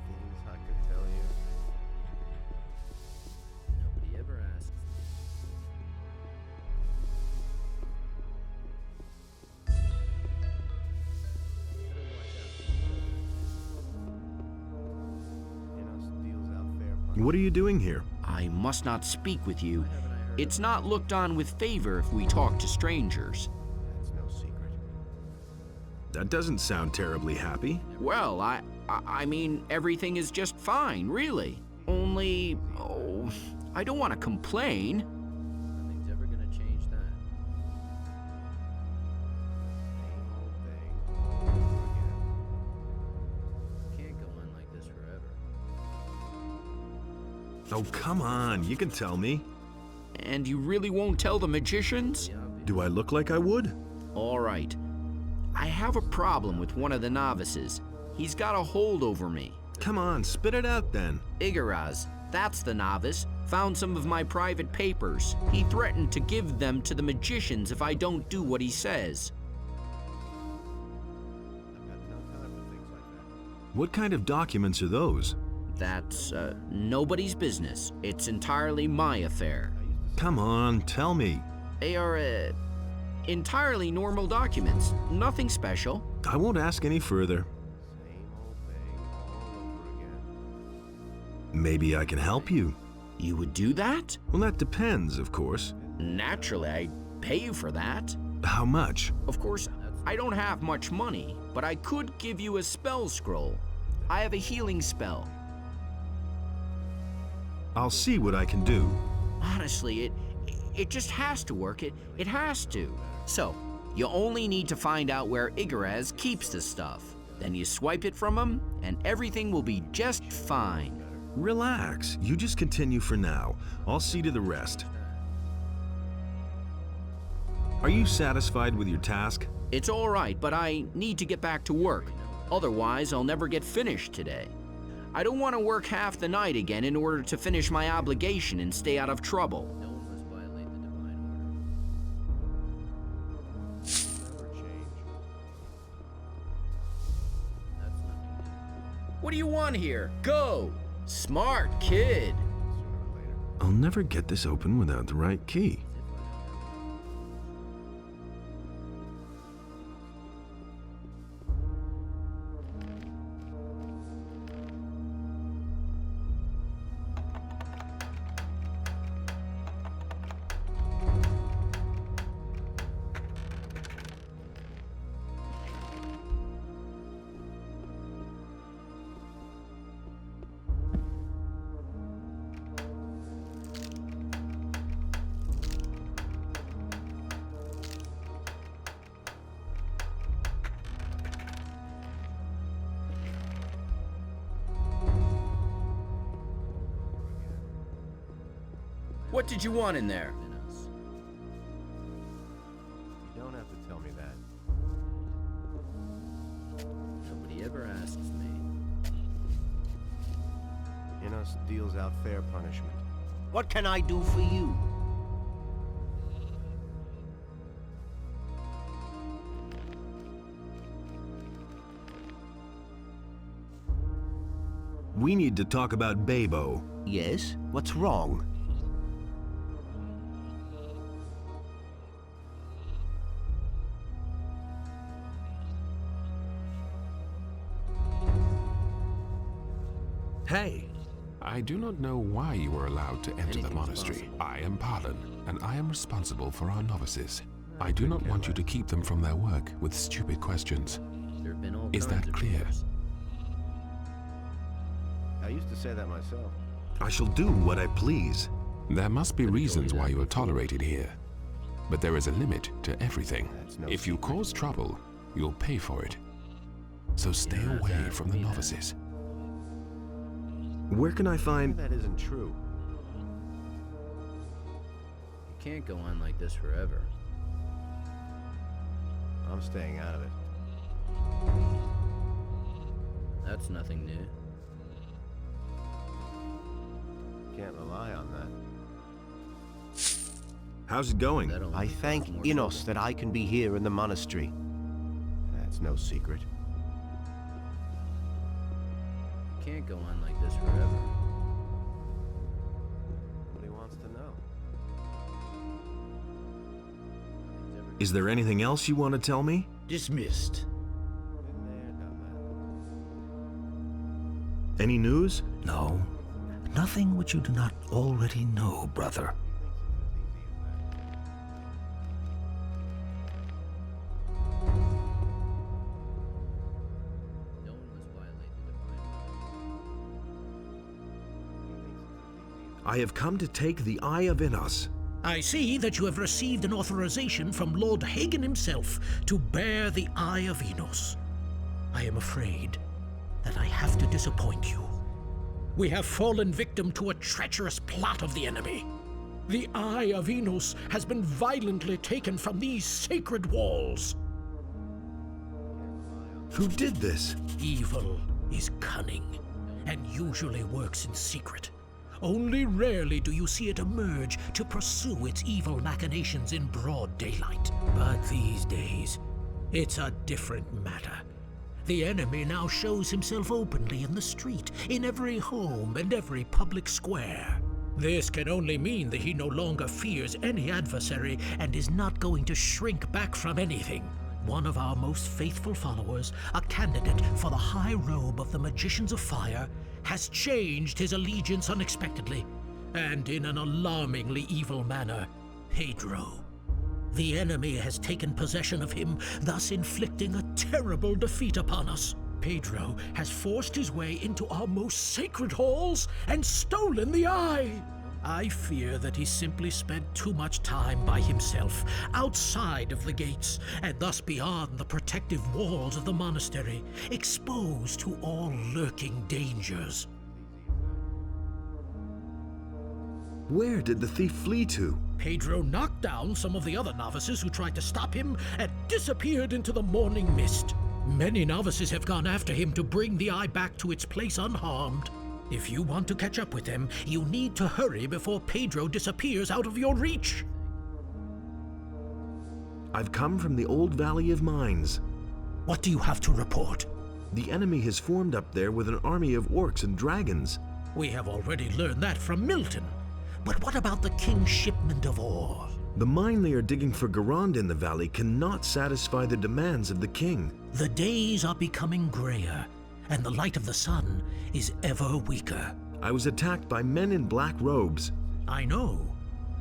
G: Things I could tell you.
P: Nobody ever asks.
E: What are you doing here?
P: I must not speak with you. It's not looked on with favor if we talk to strangers.
G: That's no secret.
E: That doesn't sound terribly happy.
P: Well, I mean, everything is just fine, really. Only, oh, I don't want to complain. Nothing's ever gonna change that. Can't go on like this forever.
E: Oh, come on, you can tell me.
P: And you really won't tell the magicians?
E: Do I look like I would?
P: All right. I have a problem with one of the novices. He's got a hold over me.
E: Come on, spit it out then.
P: Igaraz, that's the novice, found some of my private papers. He threatened to give them to the magicians if I don't do what he says.
E: What kind of documents are those?
P: That's, nobody's business. It's entirely my affair.
E: Come on, tell me.
P: They are, entirely normal documents. Nothing special.
E: I won't ask any further. Maybe I can help you.
P: You would do that?
E: Well, that depends, of course.
P: Naturally, I'd pay you for that.
E: How much?
P: Of course, I don't have much money, but I could give you a spell scroll. I have a healing spell.
E: I'll see what I can do.
P: Honestly, it just has to work. It has to. So, you only need to find out where Igaraz keeps the stuff. Then you swipe it from him, and everything will be just fine.
E: Relax. You just continue for now. I'll see to the rest. Are you satisfied with your task?
P: It's all right, but I need to get back to work. Otherwise, I'll never get finished today. I don't want to work half the night again in order to finish my obligation and stay out of trouble. No one must violate the divine order. Never change. That's What do you want here? Go! Smart kid!
E: I'll never get this open without the right key.
P: What did you want in there?
G: You don't have to tell me that.
P: Nobody ever asks me.
G: Inos deals out fair punishment. What can I do for you?
E: We need to talk about Babo.
G: Yes? What's wrong?
E: Hey!
C: I do not know why you were allowed to enter the monastery. I am Parlin, and I am responsible for our novices. I do not want you to keep them from their work with stupid questions. Is that clear?
G: I used to say that myself.
E: I shall do what I please.
C: There must be reasons why you are tolerated here. But there is a limit to everything. If you cause trouble, you'll pay for it. So stay away from the novices.
E: Where can I find...
G: That isn't true.
P: You can't go on like this forever.
G: I'm staying out of it.
P: That's nothing new.
G: Can't rely on that.
E: How's it going?
G: I thank Inos that I can be here in the monastery. That's no secret.
P: You can't go on like this forever.
G: Nobody wants to know.
E: Is there anything else you want to tell me?
F: Dismissed.
G: Been there, done
E: Any news?
Q: No. Nothing which you do not already know, brother.
E: I have come to take the Eye of Inos.
Q: I see that you have received an authorization from Lord Hagen himself to bear the Eye of Inos. I am afraid that I have to disappoint you. We have fallen victim to a treacherous plot of the enemy. The Eye of Inos has been violently taken from these sacred walls.
E: Who did this?
Q: Evil is cunning and usually works in secret. Only rarely do you see it emerge to pursue its evil machinations in broad daylight. But these days, it's a different matter. The enemy now shows himself openly in the street, in every home and every public square. This can only mean that he no longer fears any adversary and is not going to shrink back from anything. One of our most faithful followers, a candidate for the high robe of the Magicians of Fire, has changed his allegiance unexpectedly, and in an alarmingly evil manner. Pedro. The enemy has taken possession of him, thus inflicting a terrible defeat upon us. Pedro has forced his way into our most sacred halls and stolen the eye. I fear that he simply spent too much time by himself, outside of the gates, and thus beyond the protective walls of the monastery, exposed to all lurking dangers.
E: Where did the thief flee to?
Q: Pedro knocked down some of the other novices who tried to stop him and disappeared into the morning mist. Many novices have gone after him to bring the eye back to its place unharmed. If you want to catch up with them, you need to hurry before Pedro disappears out of your reach.
E: I've come from the Old Valley of Mines.
Q: What do you have to report?
E: The enemy has formed up there with an army of orcs and dragons.
Q: We have already learned that from Milton. But what about the king's shipment of ore?
E: The mine they are digging for Garand in the valley cannot satisfy the demands of the king.
Q: The days are becoming grayer, and the light of the sun is ever weaker.
E: I was attacked by men in black robes.
Q: I know.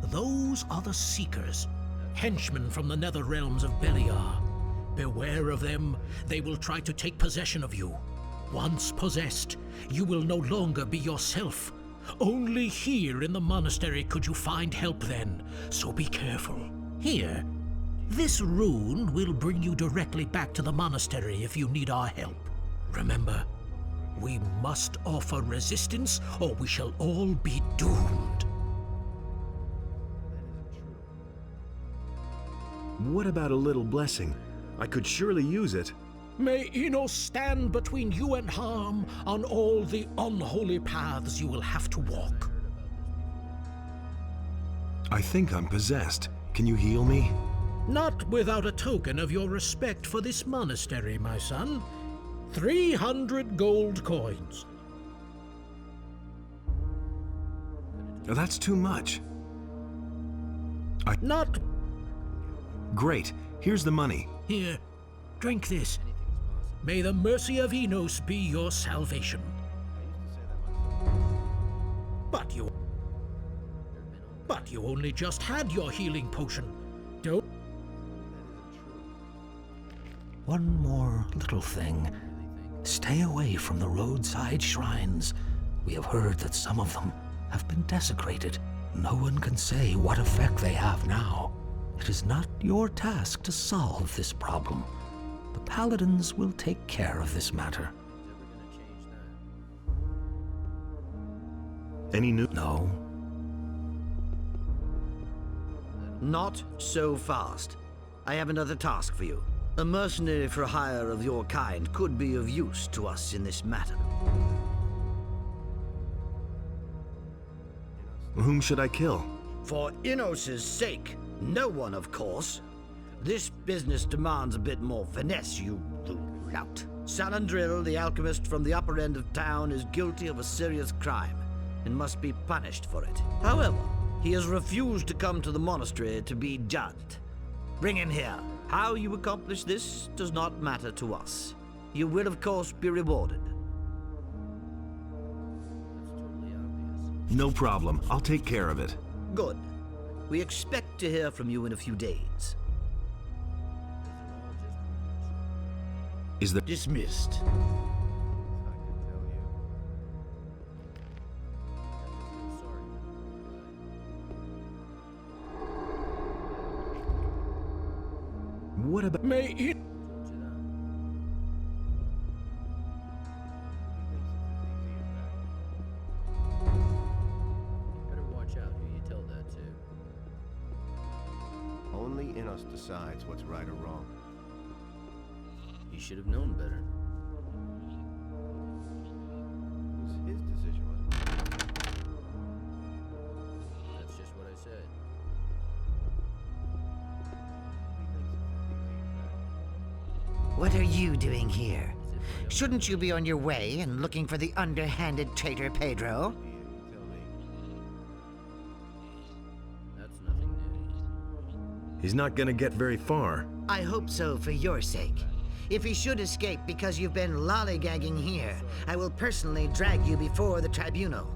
Q: Those are the Seekers, henchmen from the nether realms of Beliar. Beware of them. They will try to take possession of you. Once possessed, you will no longer be yourself. Only here in the monastery could you find help then, so be careful. Here, this rune will bring you directly back to the monastery if you need our help. Remember, we must offer resistance or we shall all be doomed.
E: What about a little blessing? I could surely use it.
Q: May Ino stand between you and harm on all the unholy paths you will have to walk.
E: I think I'm possessed. Can you heal me?
Q: Not without a token of your respect for this monastery, my son. 300 gold coins.
E: That's too much.
Q: Not...
E: Great. Here's the money.
Q: Here, drink this. May the mercy of Enos be your salvation. But you only just had your healing potion. Don't... One more little thing. Stay away from the roadside shrines. We have heard that some of them have been desecrated. No one can say what effect they have now. It is not your task to solve this problem. The paladins will take care of this matter.
E: Any new...
F: No. Not so fast. I have another task for you. A mercenary for hire of your kind could be of use to us in this matter.
E: Whom should I kill?
F: For Inos's sake. No one, of course. This business demands a bit more finesse, you lout. Salandril, the alchemist from the upper end of town, is guilty of a serious crime and must be punished for it. However, he has refused to come to the monastery to be judged. Bring him here. How you accomplish this does not matter to us. You will, of course, be rewarded.
E: No problem. I'll take care of it.
F: Good. We expect to hear from you in a few days.
E: Is the...
F: Dismissed.
E: What about...
Q: May it...
R: Better watch out who you tell that to.
G: Only Inos decides what's right or wrong.
R: You should have known better.
G: It was his decision, wasn't it?
R: That's just what I said.
S: What are you doing here? Shouldn't you be on your way and looking for the underhanded traitor Pedro?
R: That's nothing new.
E: He's not gonna get very far.
S: I hope so for your sake. If he should escape because you've been lollygagging here, I will personally drag you before the tribunal.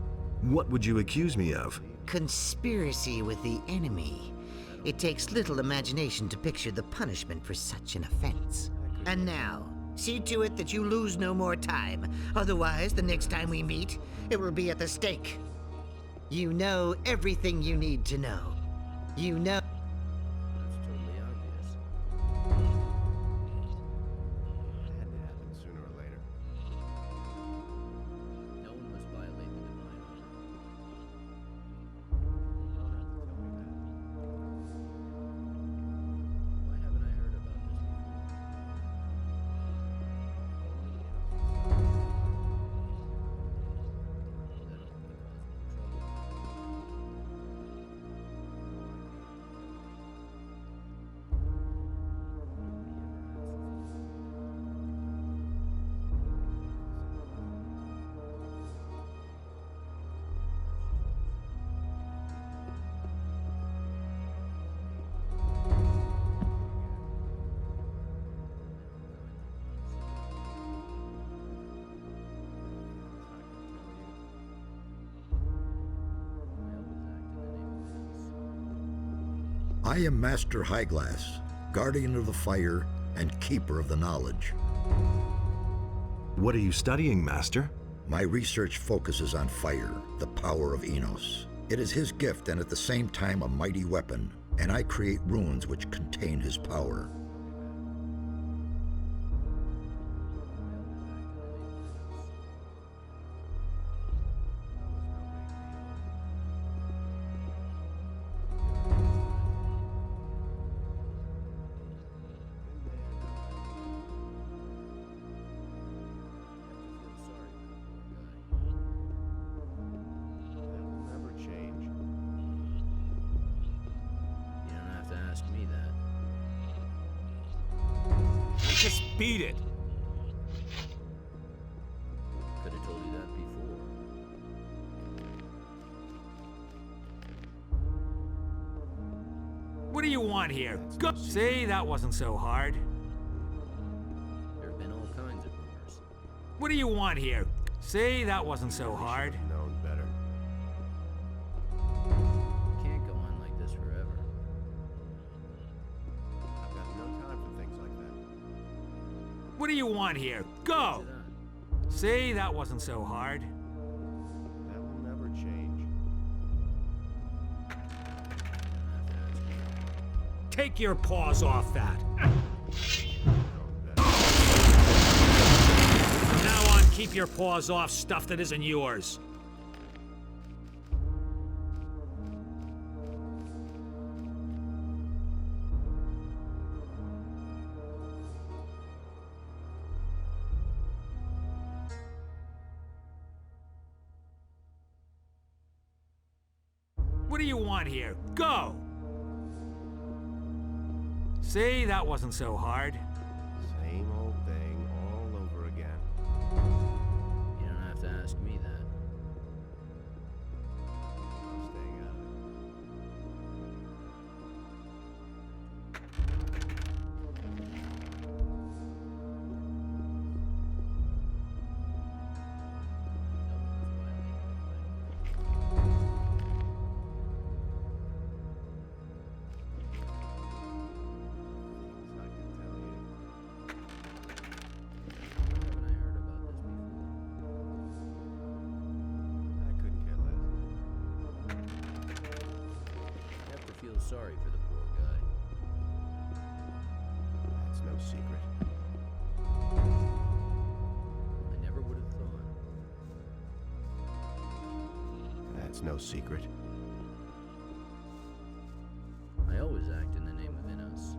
E: What would you accuse me of?
S: Conspiracy with the enemy. It takes little imagination to picture the punishment for such an offense. And now, see to it that you lose no more time. Otherwise, the next time we meet, it will be at the stake. You know everything you need to know. You know...
R: That's totally obvious.
G: It had to happen sooner or later.
R: No one must violate the divine order. Why haven't I heard about this before? That'll only cause more trouble.
O: I am Master Highglass, guardian of the fire and keeper of the knowledge.
E: What are you studying, Master?
O: My research focuses on fire, the power of Enos. It is his gift and at the same time a mighty weapon, and I create runes which contain his power.
N: Just beat it.
R: Could have told you that before.
B: What do you want here? Go. See, that wasn't so hard.
R: There have been all kinds of rumors.
B: What do you want here? See, that wasn't so hard.
G: Known better.
R: Can't go on like this forever.
G: I've got no time for things like that.
B: What do you want here? Go! See, that wasn't so hard.
G: That will never change.
B: Take your paws off that. From now on, keep your paws off stuff that isn't yours. What do you want here? Go! See, that wasn't so hard.
G: Same old thing all over again.
R: You don't have to ask me that.
G: I'm staying out of
R: Feel sorry for the poor guy.
G: That's no secret.
R: I never would have thought.
G: That's no secret.
R: I always act in the name of Enos.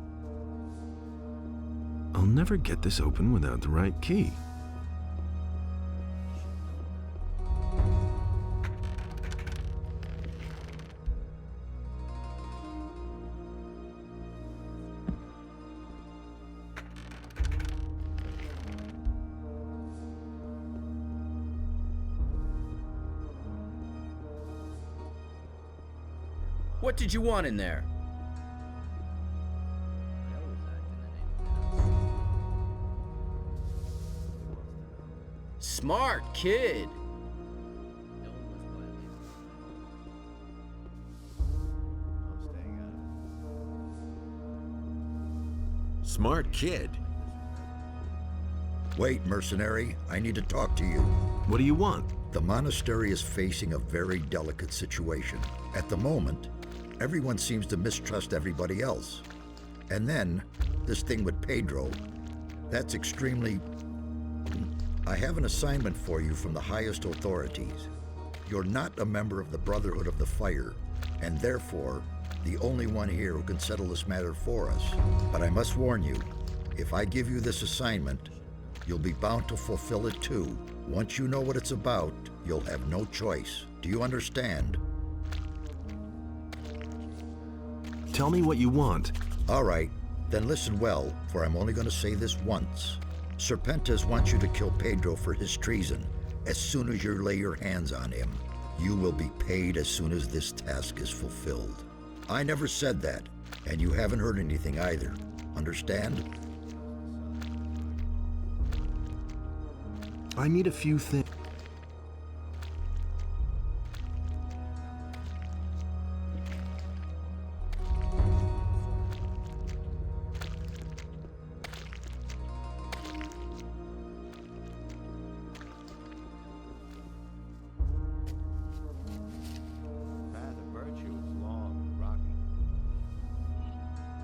E: I'll never get this open without the right key.
P: What did you want in there?
R: I always act in the name of Enos.
P: Smart kid.
R: No one must violate
G: I'm staying out of
E: Smart kid.
O: Wait, mercenary, I need to talk to you.
E: What do you want?
O: The monastery is facing a very delicate situation. At the moment, everyone seems to mistrust everybody else. And then, this thing with Pedro, that's extremely... I have an assignment for you from the highest authorities. You're not a member of the Brotherhood of the Fire, and therefore, the only one here who can settle this matter for us. But I must warn you, if I give you this assignment, you'll be bound to fulfill it too. Once you know what it's about, you'll have no choice. Do you understand?
E: Tell me what you want.
O: All right, then listen well, for I'm only going to say this once. Serpentis wants you to kill Pedro for his treason. As soon as you lay your hands on him, you will be paid as soon as this task is fulfilled. I never said that, and you haven't heard anything either. Understand?
E: I need a few things.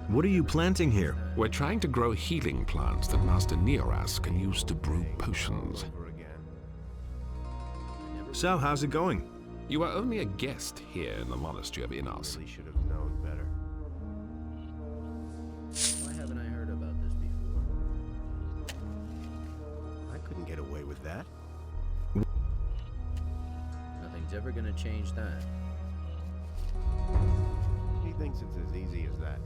E: What are you planting here?
C: We're trying to grow healing plants that Master Neoras can use to brew potions.
E: So, how's it going?
C: You are only a guest here in the Monastery of Innos.
G: Should have known better.
R: Why haven't I heard about this before?
G: I couldn't get away with that.
R: Nothing's ever gonna change that.
G: He thinks it's as easy as that.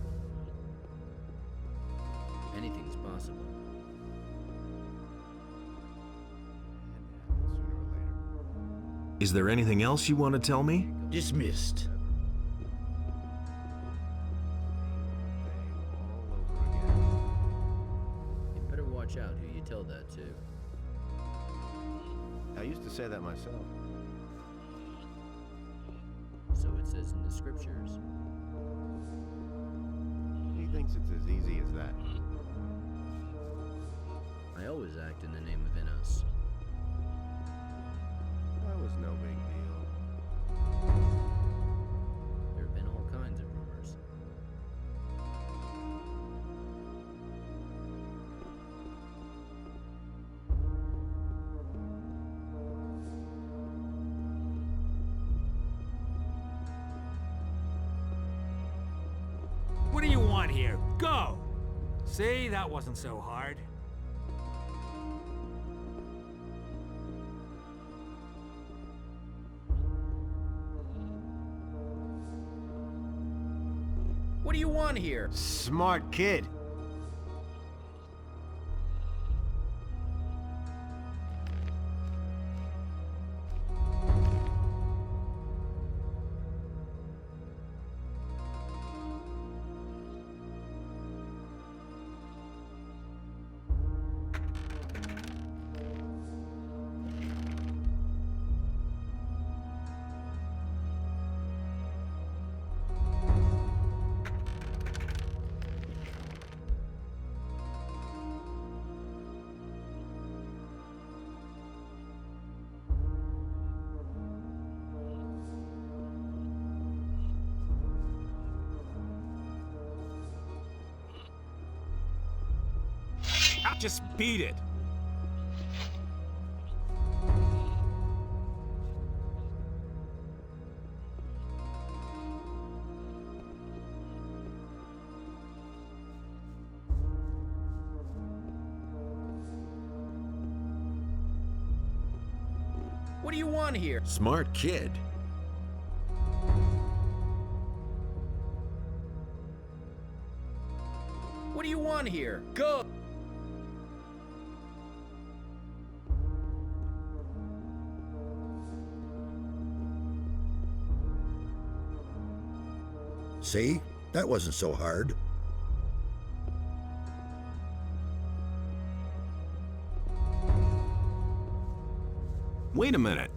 R: Anything's possible.
E: Is there anything else you want to tell me?
F: Dismissed.
R: You better watch out who you tell that to.
G: I used to say that myself.
R: So it says in the scriptures.
G: He thinks it's as easy as that.
R: I always act in the name of Innos.
G: That was no big deal.
R: There have been all kinds of rumors.
B: What do you want here? Go! See, that wasn't so hard.
P: What do you want here?
G: Smart kid.
A: Just beat it.
P: What do you want here?
E: Smart kid.
P: What do you want here? Go!
O: See? That wasn't so hard.
E: Wait a minute.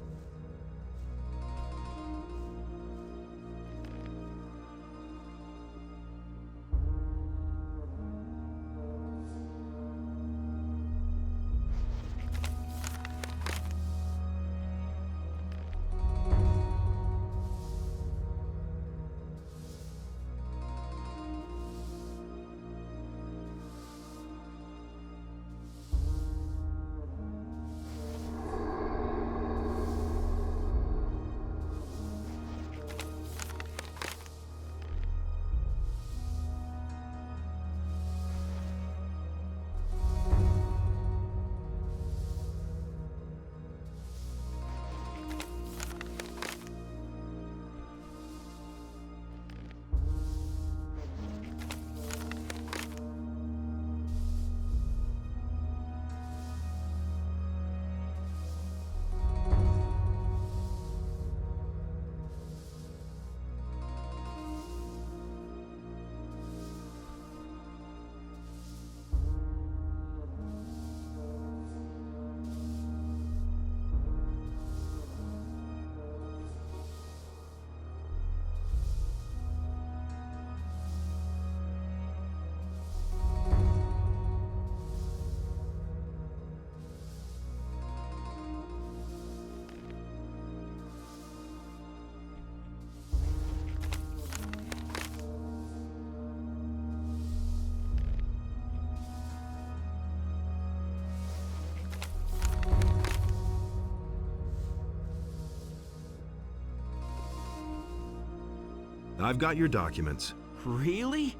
E: I've got your documents.
P: Really?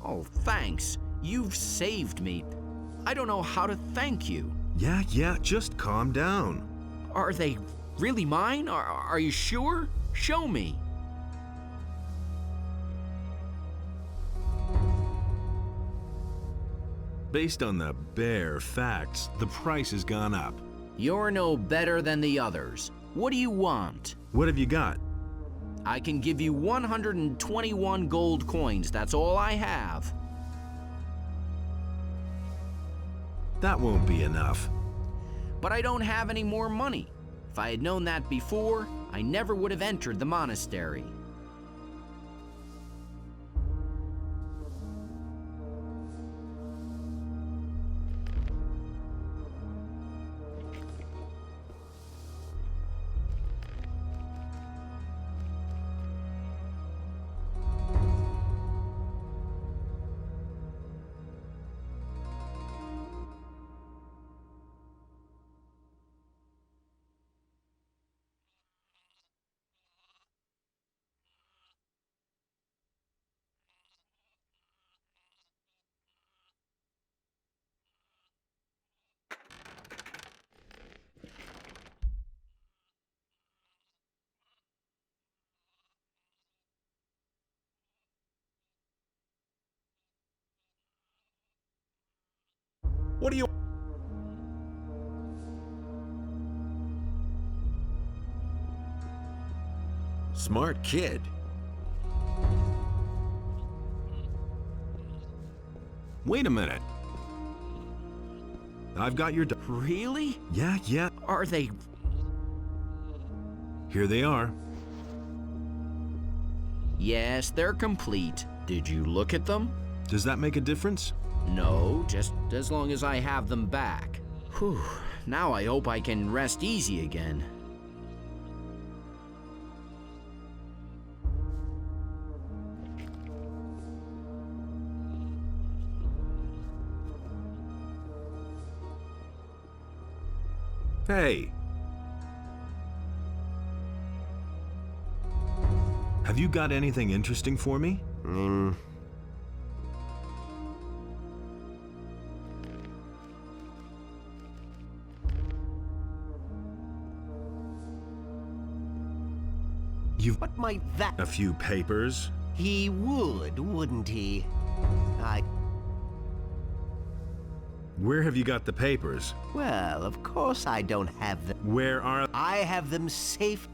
P: Oh, thanks. You've saved me. I don't know how to thank you.
E: Yeah, just calm down.
P: Are they really mine? Are you sure? Show me.
E: Based on the bare facts, the price has gone up.
P: You're no better than the others. What do you want?
E: What have you got?
P: I can give you 121 gold coins. That's all I have.
E: That won't be enough.
P: But I don't have any more money. If I had known that before, I never would have entered the monastery.
E: What do you... Smart kid. Wait a minute. I've got your...
P: Really?
E: Yeah.
P: Are they...
E: Here they are.
P: Yes, they're complete. Did you look at them?
E: Does that make a difference?
P: No, just as long as I have them back. Whew, now I hope I can rest easy again.
E: Hey. Have you got anything interesting for me?
G: What might that...
E: A few papers?
G: He would, wouldn't he?
E: Where have you got the papers?
G: Well, of course I don't have them.
E: Where are...
G: I have them safe.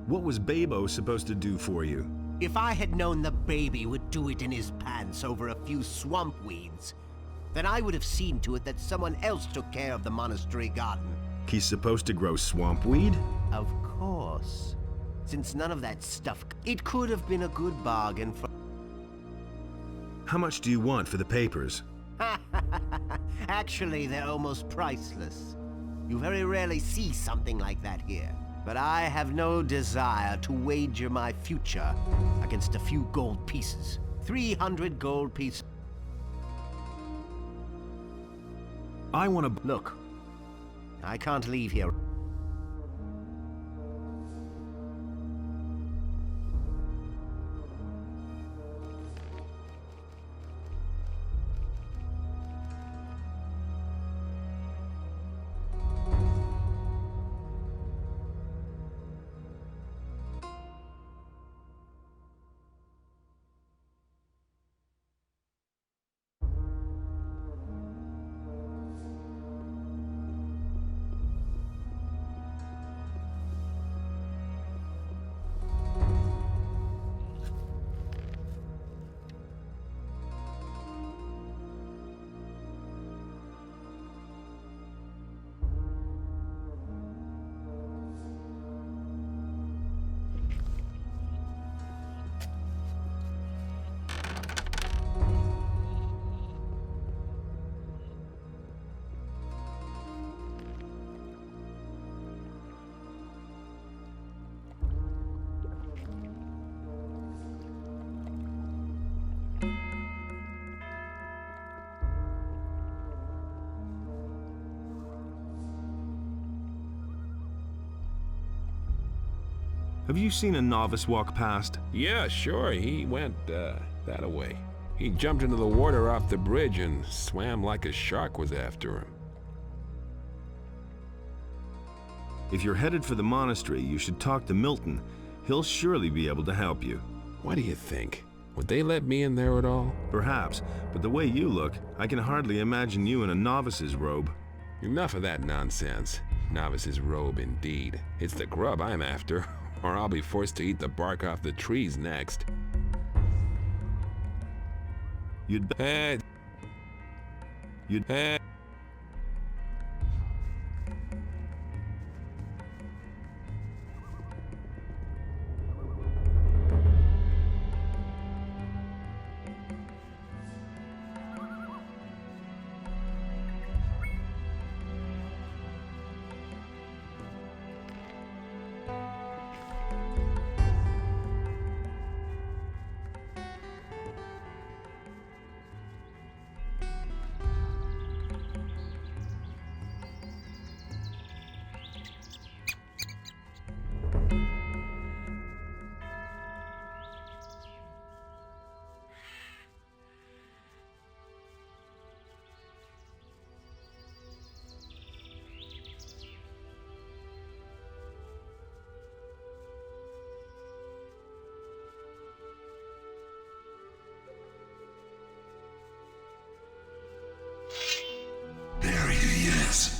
E: What was Babo supposed to do for you?
G: If I had known the baby would do it in his pants over a few swamp weeds, then I would have seen to it that someone else took care of the monastery garden.
E: He's supposed to grow swamp weed?
G: Of course. Since none of that stuff... It could have been a good bargain for...
E: How much do you want for the papers?
G: Actually, they're almost priceless. You very rarely see something like that here. But I have no desire to wager my future against a few gold pieces. 300 gold pieces.
E: I want to...
G: Look, I can't leave here.
E: Have you seen a novice walk past?
C: Yeah, sure. He went, that way. He jumped into the water off the bridge and swam like a shark was after him.
E: If you're headed for the monastery, you should talk to Milton. He'll surely be able to help you.
C: What do you think? Would they let me in there at all?
E: Perhaps, but the way you look, I can hardly imagine you in a novice's robe.
C: Enough of that nonsense. Novice's robe, indeed. It's the grub I'm after, or I'll be forced to eat the bark off the trees next.
E: You'd
I: There he is.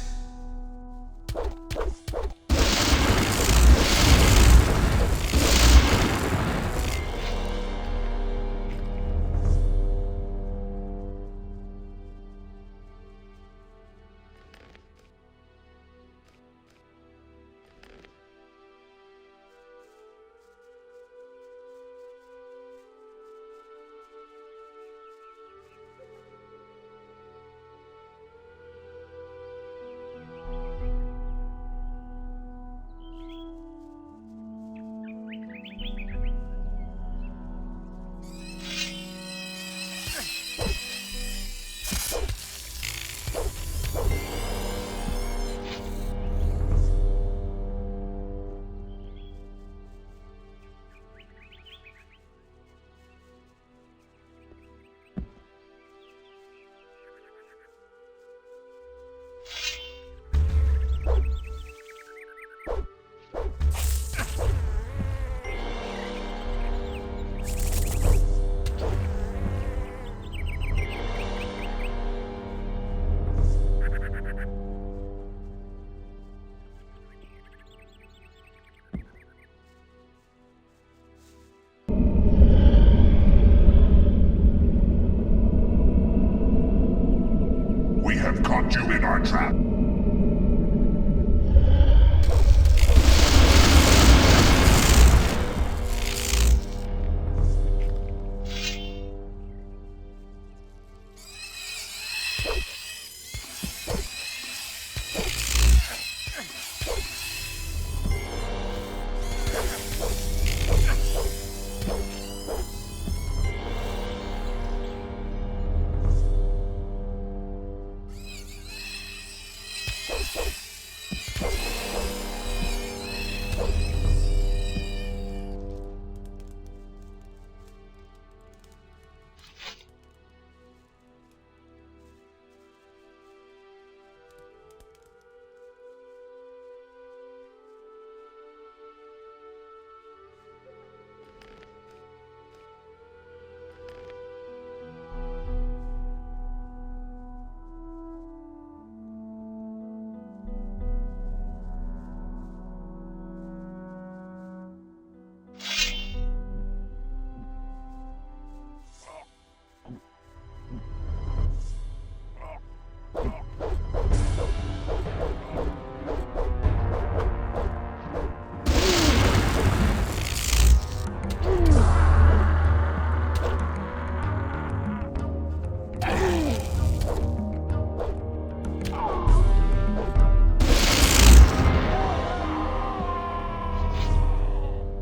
I: We have caught you in our trap.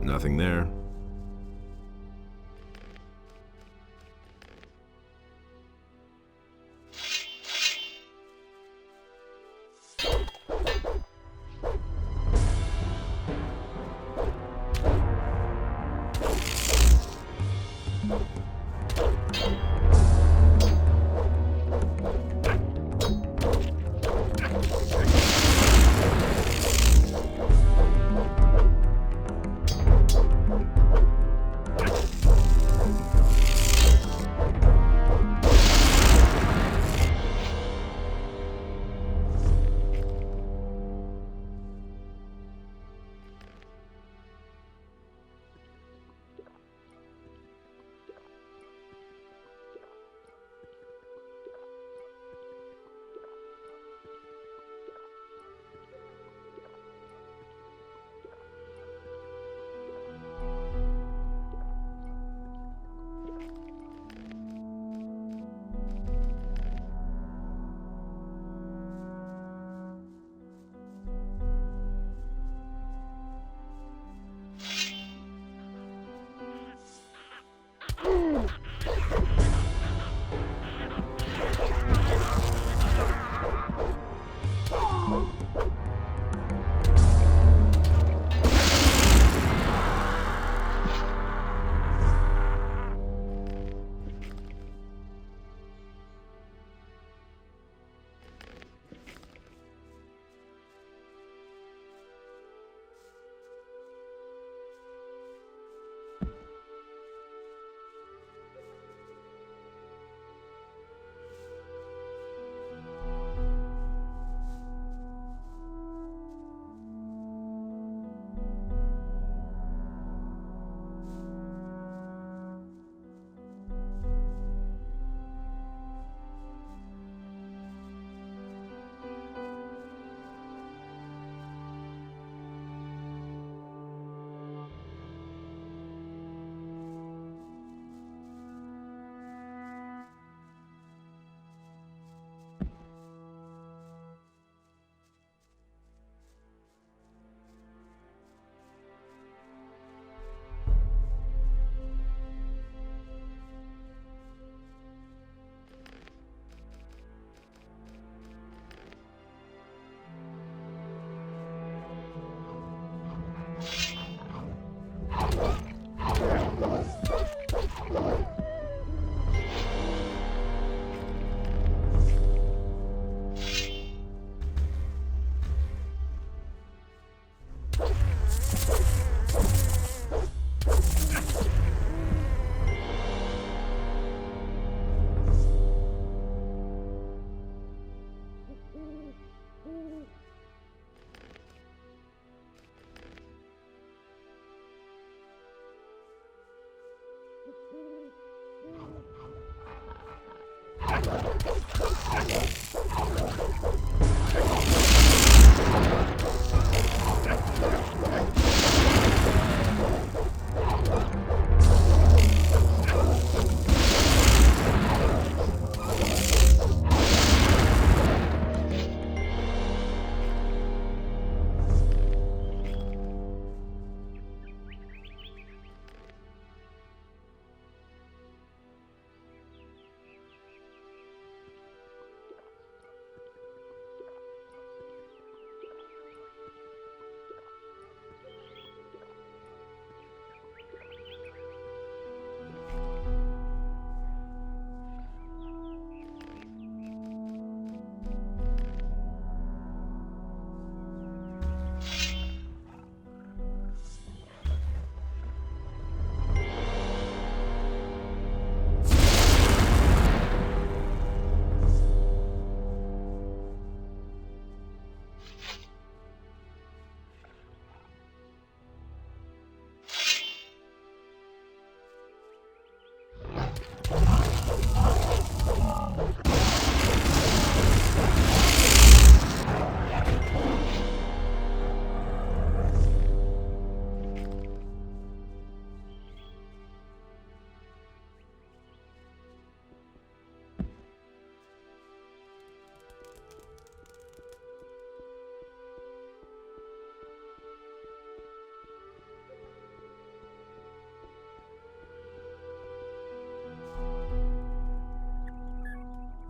E: Nothing there.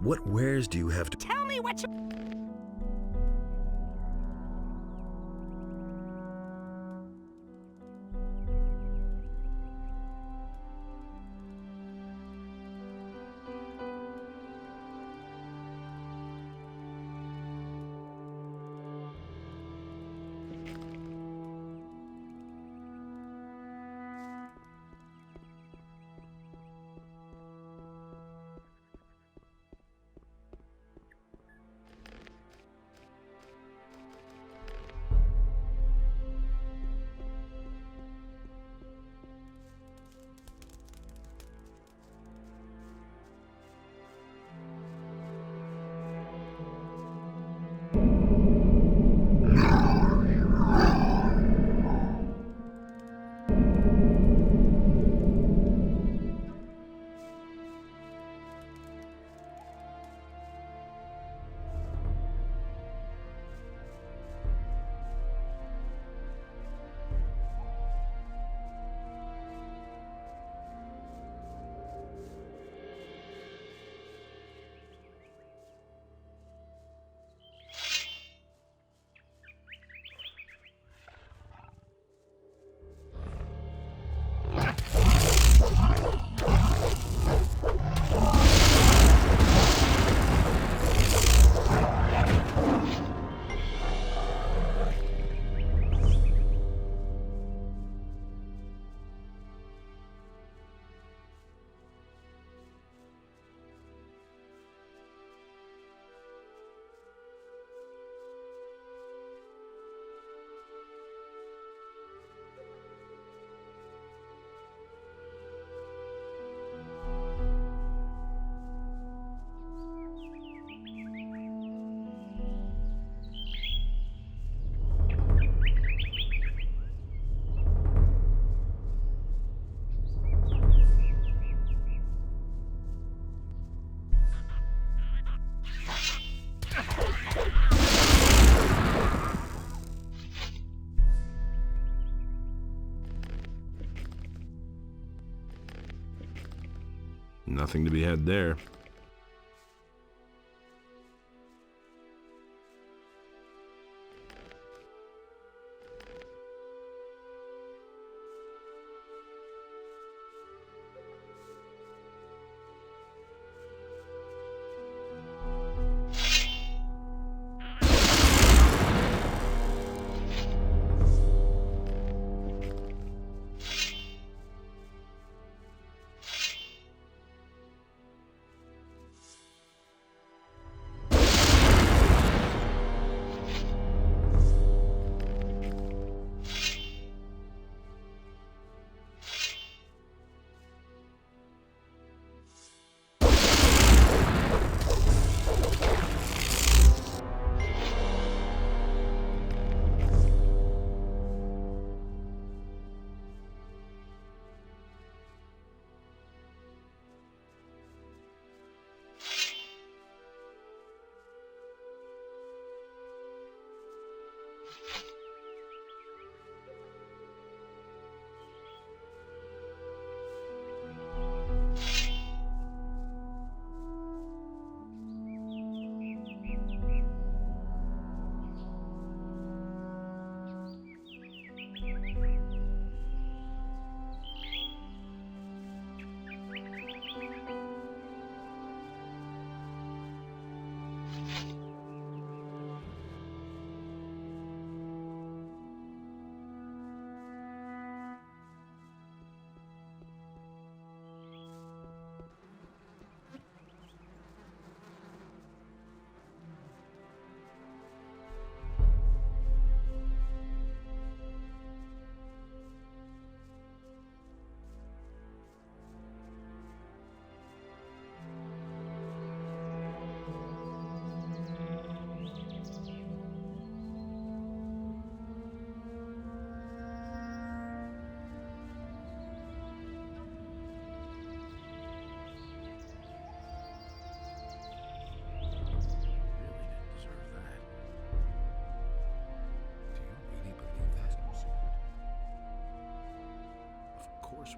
E: What wares do you have to...
L: Tell me what you...
C: Nothing to be had there.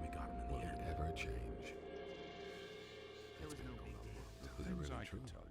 C: We got him in the end. Ever change?
D: Things I could tell you.